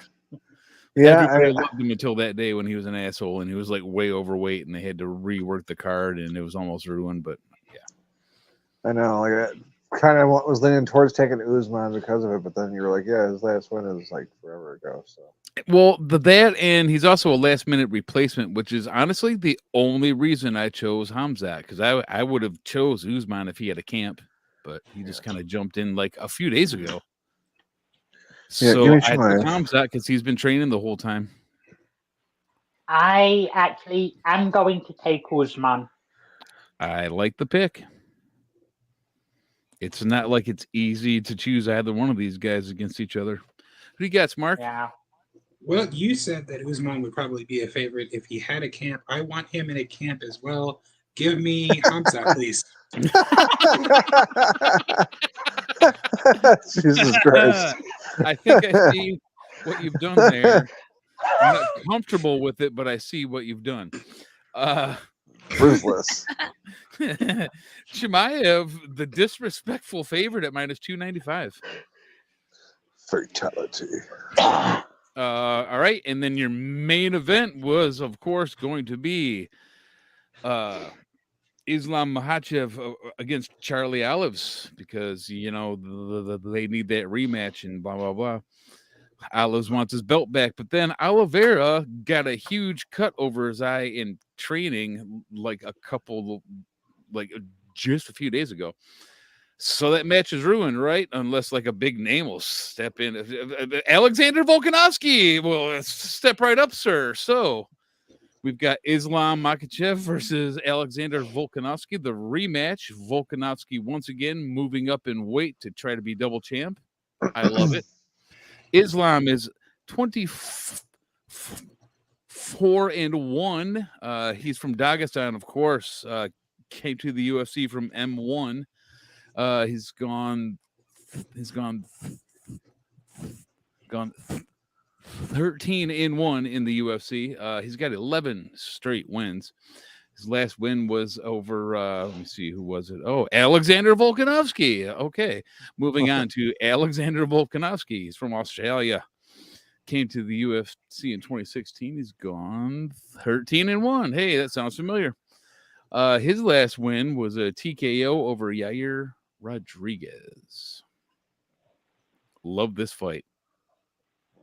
Everybody loved him until that day when he was an asshole and he was like way overweight and they had to rework the card and it was almost ruined. But yeah, I know. Like I kind of was leaning towards taking Usman because of it, but then you were like, yeah, his last win is like forever ago. So well, that and he's also a last minute replacement, which is honestly the only reason I chose Khamzat, because I would have chose Usman if he had a camp, but he just kind of jumped in like a few days ago. Yeah, so I took Chimaev. Khamzat because he's been training the whole time. I actually am going to take Usman. I like the pick. It's not like it's easy to choose either one of these guys against each other. Who do you got, Mark? Yeah. Well, you said that Usman would probably be a favorite if he had a camp. I want him in a camp as well. Give me Khamzat, please. Jesus Christ. I think I see what you've done there. I'm not comfortable with it, but I see what you've done. Ruthless. Chimaev, the disrespectful favorite at minus 295. Fatality. All right, and then your main event was, of course, going to be Islam Makhachev against Charlie Olives because they need that rematch and blah blah blah. Olives wants his belt back, but then Oliveira got a huge cut over his eye in training, just a few days ago. So that match is ruined, right? Unless like a big name will step in. Alexander Volkanovski will step right up, sir. So we've got Islam Makhachev versus Alexander Volkanovski, the rematch. Volkanovski once again moving up in weight to try to be double champ. I love it. Islam is 24-1. He's from Dagestan, of course. Came to the UFC from M1. He's gone 13-1 in the UFC. He's got 11 straight wins. His last win was over, let me see, who was it? Oh, Alexander Volkanovski. Okay. Moving on to Alexander Volkanovski. He's from Australia. Came to the UFC in 2016. He's gone 13-1. Hey, that sounds familiar. His last win was a TKO over Yair Rodriguez. Love this fight.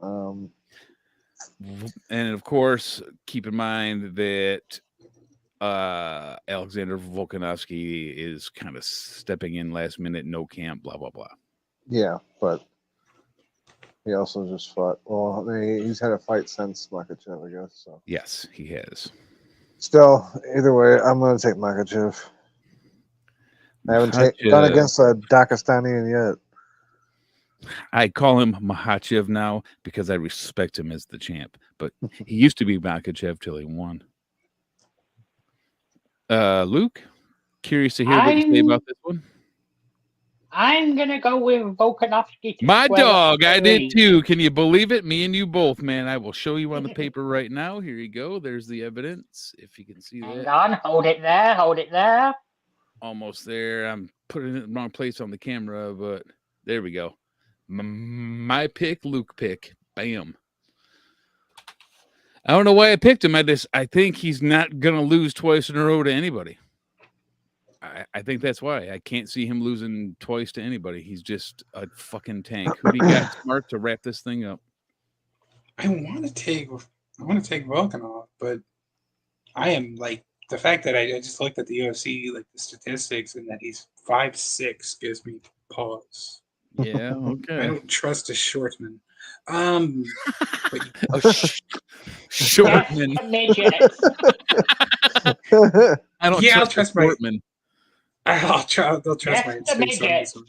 And of course, keep in mind that Alexander Volkanovski is kind of stepping in last minute, no camp, blah blah blah. Yeah, but he also just fought. Well, I mean, he's had a fight since Makhachev, I guess. So Yes, he has. still, either way, I'm going to take Makhachev. I haven't gone against a Dagestanian yet. I call him Makhachev now because I respect him as the champ. But he used to be Makhachev till he won. Luke, curious to hear what you say about this one. I'm gonna go with Volkanovski. My dog, I did too. Can you believe it? Me and you both, man. I will show you on the paper right now. Here you go. There's the evidence. If you can see that. Hang on, hold it there, hold it there. Almost there. I'm putting it in the wrong place on the camera, but there we go. My pick, Luke pick. Bam. I don't know why I picked him. I think he's not gonna lose twice in a row to anybody. I think that's why. I can't see him losing twice to anybody. He's just a fucking tank. Who do you got, Smart, to wrap this thing up? I want to take Volkanov, but I am like the fact that I just looked at the UFC, like the statistics, and that he's 5'6" gives me pause. Yeah, okay. I don't trust a shortman. Shortman. I don't trust my Shortman. I'll trust my instincts on this one.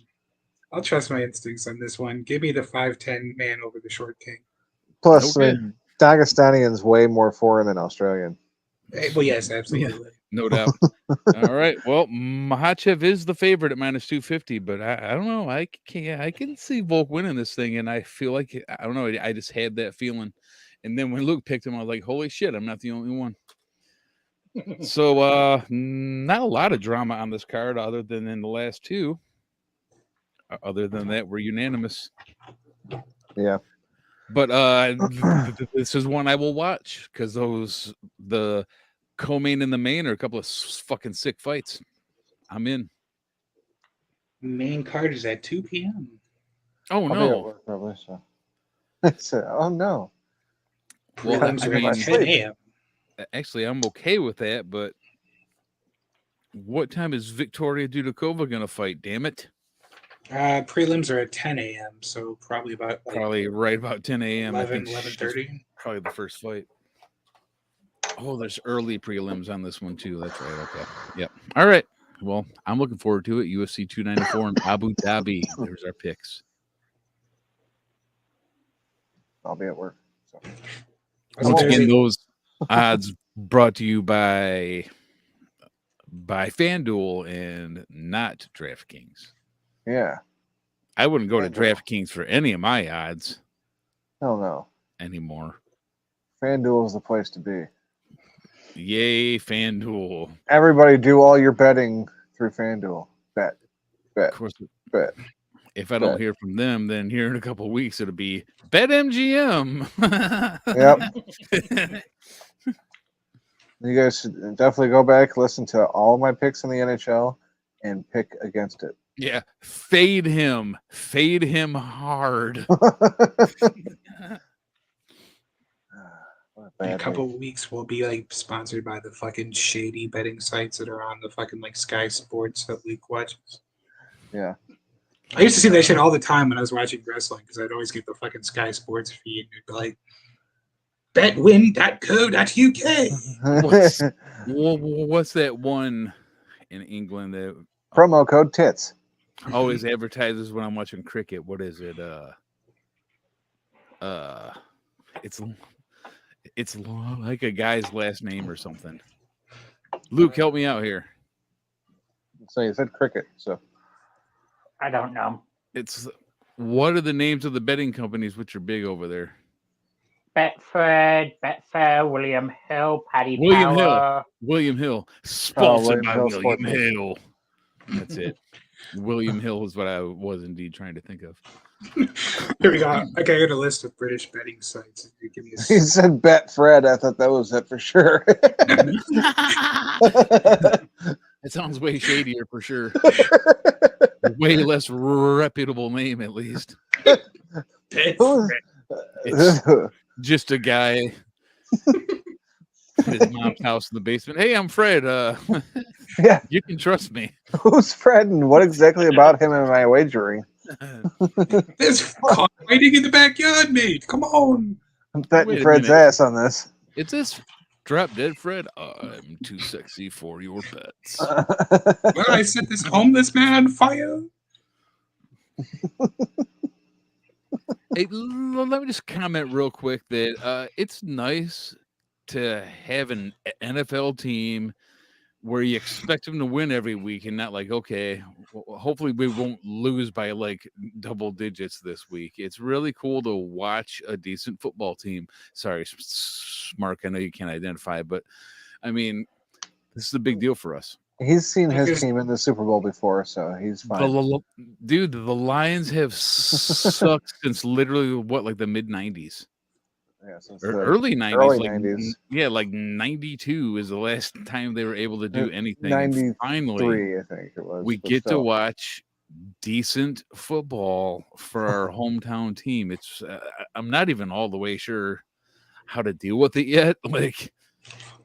I'll trust my instincts on this one. Give me the 5'10" man over the short king. Plus, I mean, Dagestanian's way more foreign than Australian. Well, yes, absolutely. Yeah, no doubt. All right. Well, Makhachev is the favorite at -250, but I don't know. I can see Volk winning this thing, and I feel like I don't know. I just had that feeling, and then when Luke picked him, I was like, "Holy shit! I'm not the only one." So, not a lot of drama on this card, other than in the last two. Other than that, we're unanimous. Yeah. But this is one I will watch because the co-main and the main are a couple of fucking sick fights. I'm in. Main card is at 2 p.m. Oh I'll no! be at work, probably, so. Oh no! Well, I mean, 10 a.m. Actually, I'm okay with that, but what time is Victoria Dudakova gonna fight? Damn it! Prelims are at 10 a.m. So probably right about 10 a.m. 11:30. Probably the first fight. Oh, there's early prelims on this one too. That's right. Okay. Yep. All right. Well, I'm looking forward to it. UFC 294 in Abu Dhabi. There's our picks. I'll be at work. So. Once again, those odds brought to you by FanDuel and not DraftKings. Yeah. I wouldn't go to DraftKings for any of my odds. Hell no. Anymore. FanDuel is the place to be. Yay, FanDuel. Everybody do all your betting through FanDuel. Bet. Of course. Bet. If I don't Bet. hear from them, then here in a couple of weeks it'll be BetMGM. Yep. You guys should definitely go back, listen to all my picks in the NHL, and pick against it. Yeah, fade him hard. What a In a bad couple week. of weeks, we'll be like sponsored by the fucking shady betting sites that are on the fucking like Sky Sports that Luke watches. Yeah. I used to see that shit all the time when I was watching wrestling because I'd always get the fucking Sky Sports feed and it'd be like, betwin.co.uk. What's that one in England that Promo code TITS. always advertises when I'm watching cricket? What is it? It's like a guy's last name or something. Luke, help me out here. So you said cricket. So I don't know. It's what are the names of the betting companies which are big over there? Betfred, Betfair, William Hill, Paddy William Power. William Hill, sponsored William by Hill William Sportsbook. Hill. That's it. William Hill is what I was indeed trying to think of. Here we go. Okay, I got a list of British betting sites. You give me a he said bet Fred. I thought that was it for sure. It sounds way shadier for sure. Way less reputable name, at least. It's just a guy at his mom's house in the basement. Hey, I'm Fred. Yeah. You can trust me. Who's Fred and what exactly about him am I wagering? There's car waiting in the backyard, mate. Come on. I'm betting Wait a Fred's minute. ass on this. Is this drop dead, Fred? I'm too sexy for your bets. Well, I set this homeless man on fire. Hey, let me just comment real quick that it's nice to have an NFL team where you expect them to win every week and not like, okay, hopefully we won't lose by like double digits this week. It's really cool to watch a decent football team. Sorry, Mark, I know you can't identify, but I mean, this is a big deal for us. He's seen his team in the Super Bowl before, so he's fine. Dude, the Lions have sucked since literally what, like the mid 90s. Yeah, since Or the early 90s. early like, 90s. Yeah, like 92 is the last time they were able to do anything. 93, And finally, I think it was. we but get to still. watch decent football for our hometown team. It's I'm not even all the way sure how to deal with it yet. Like,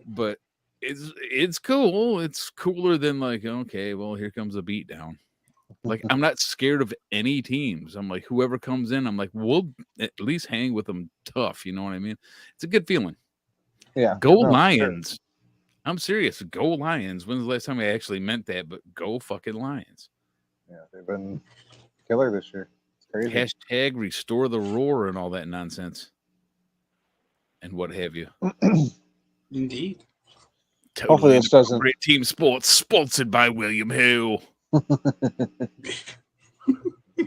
but it's cool. It's cooler than like, okay, well, here comes a beatdown. Like, I'm not scared of any teams. I'm like, whoever comes in, I'm like, we'll at least hang with them tough. You know what I mean? It's a good feeling. Yeah. Go no, Lions. sure. I'm serious. Go Lions. When's the last time I actually meant that? But go fucking Lions. Yeah, they've been killer this year. It's crazy. Hashtag restore the roar and all that nonsense. And what have you. Indeed. Hopefully this doesn't. Inappropriate Team Sports, sponsored by William Hill.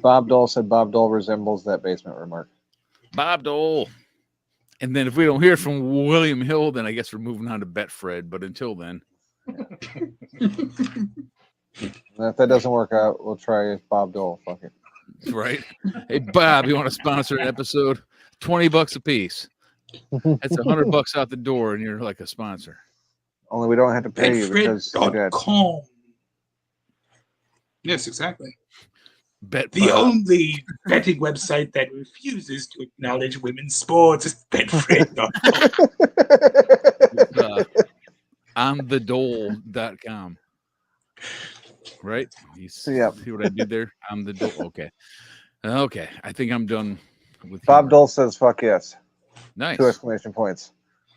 Bob Dole said Bob Dole resembles that basement remark. Bob Dole. And then if we don't hear from William Hill, then I guess we're moving on to Betfred. But until then. And if that doesn't work out, we'll try Bob Dole. Fuck it. Right? Hey, Bob, you want to sponsor an episode? $20 a piece. That's $100 out the door, and you're like a sponsor. Only we don't have to pay you because you're dead. Betfred.com. Yes, exactly. Bet The only betting website that refuses to acknowledge women's sports is Betfred.com. onthedole.com. Right? You see what I did there? I'm the Dole. Okay. Okay. I think I'm done with Bob humor. Dole says fuck yes. Nice. 2 exclamation points.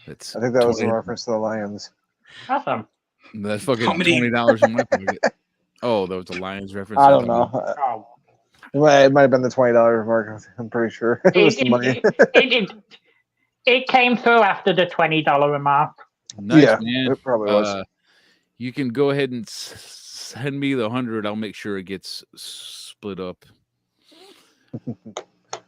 That's I think that was 20 in reference to the Lions. Awesome. That's fucking Comedy. $20 in my pocket. Oh, that was the Lions reference. I don't know. Oh. It might have been the $20 mark. I'm pretty sure. It was the money. It came through after the $20 remark. Nice, Yeah, man. it probably was. You can go ahead and send me the 100. I'll make sure it gets split up.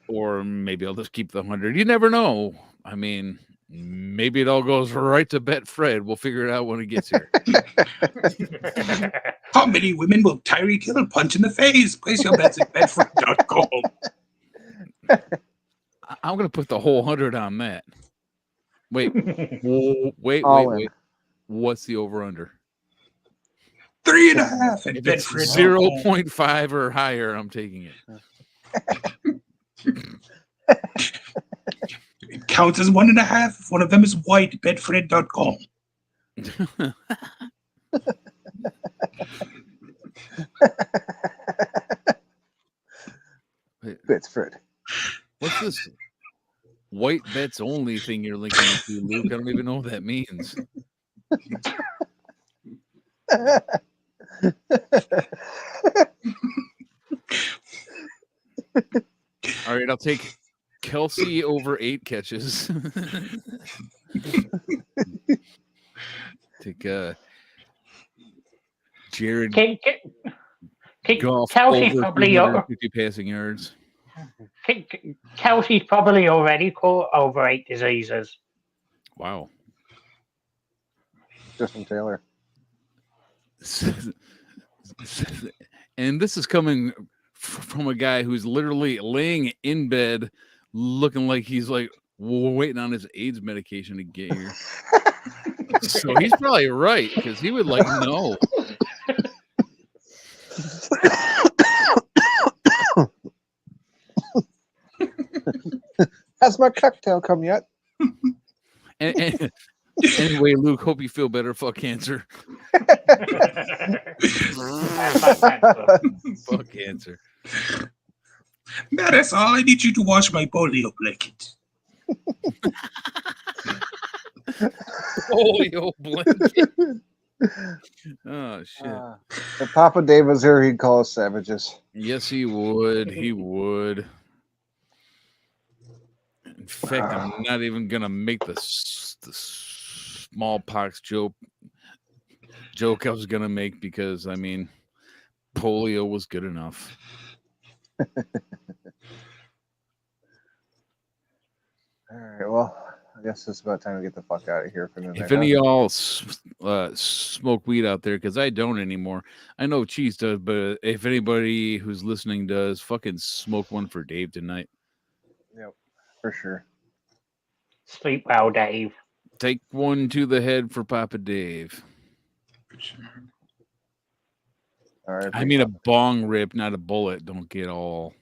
Or maybe I'll just keep the 100. You never know. I mean, Maybe it all goes right to Betfred. We'll figure it out when it gets here. How many women will Tyreek Hill punch in the face? Place your bets at Bedford.com. I'm going to put the whole 100 on that. Wait. All in. What's the over-under? 3.5 at If it's Bedford.com. 0.5 or higher, I'm taking it. It counts as 1.5 if one of them is white. Bedford.com. Bedford. What's this white bets only thing you're linking me to, Luke? I don't even know what that means. All right, I'll take Kelsey over 8 catches. Take Jared Goff Kelsey's over probably 250 passing yards. Kelsey's probably already caught over 8 diseases. Wow. Justin Taylor. And this is coming from a guy who's literally laying in bed looking like he's like waiting on his AIDS medication to get here. So he's probably right, because he would like know. Has my cocktail come yet? And anyway, Luke, hope you feel better. Fuck cancer. Fuck cancer. That's all. I need you to wash my polio blanket. Polio blanket. Oh shit. If Papa Dave was here, he'd call us savages. Yes, he would. He would. In fact, I'm not even gonna make the smallpox joke I was gonna make, because I mean, polio was good enough. All right, well, I guess it's about time to get the fuck out of here for the night. If any of y'all smoke weed out there, because I don't anymore. I know Cheese does, but if anybody who's listening does, fucking smoke one for Dave tonight. Yep, for sure. Sleep well, Dave. Take one to the head for Papa Dave. All right. I mean a bong rip, not a bullet. Don't get all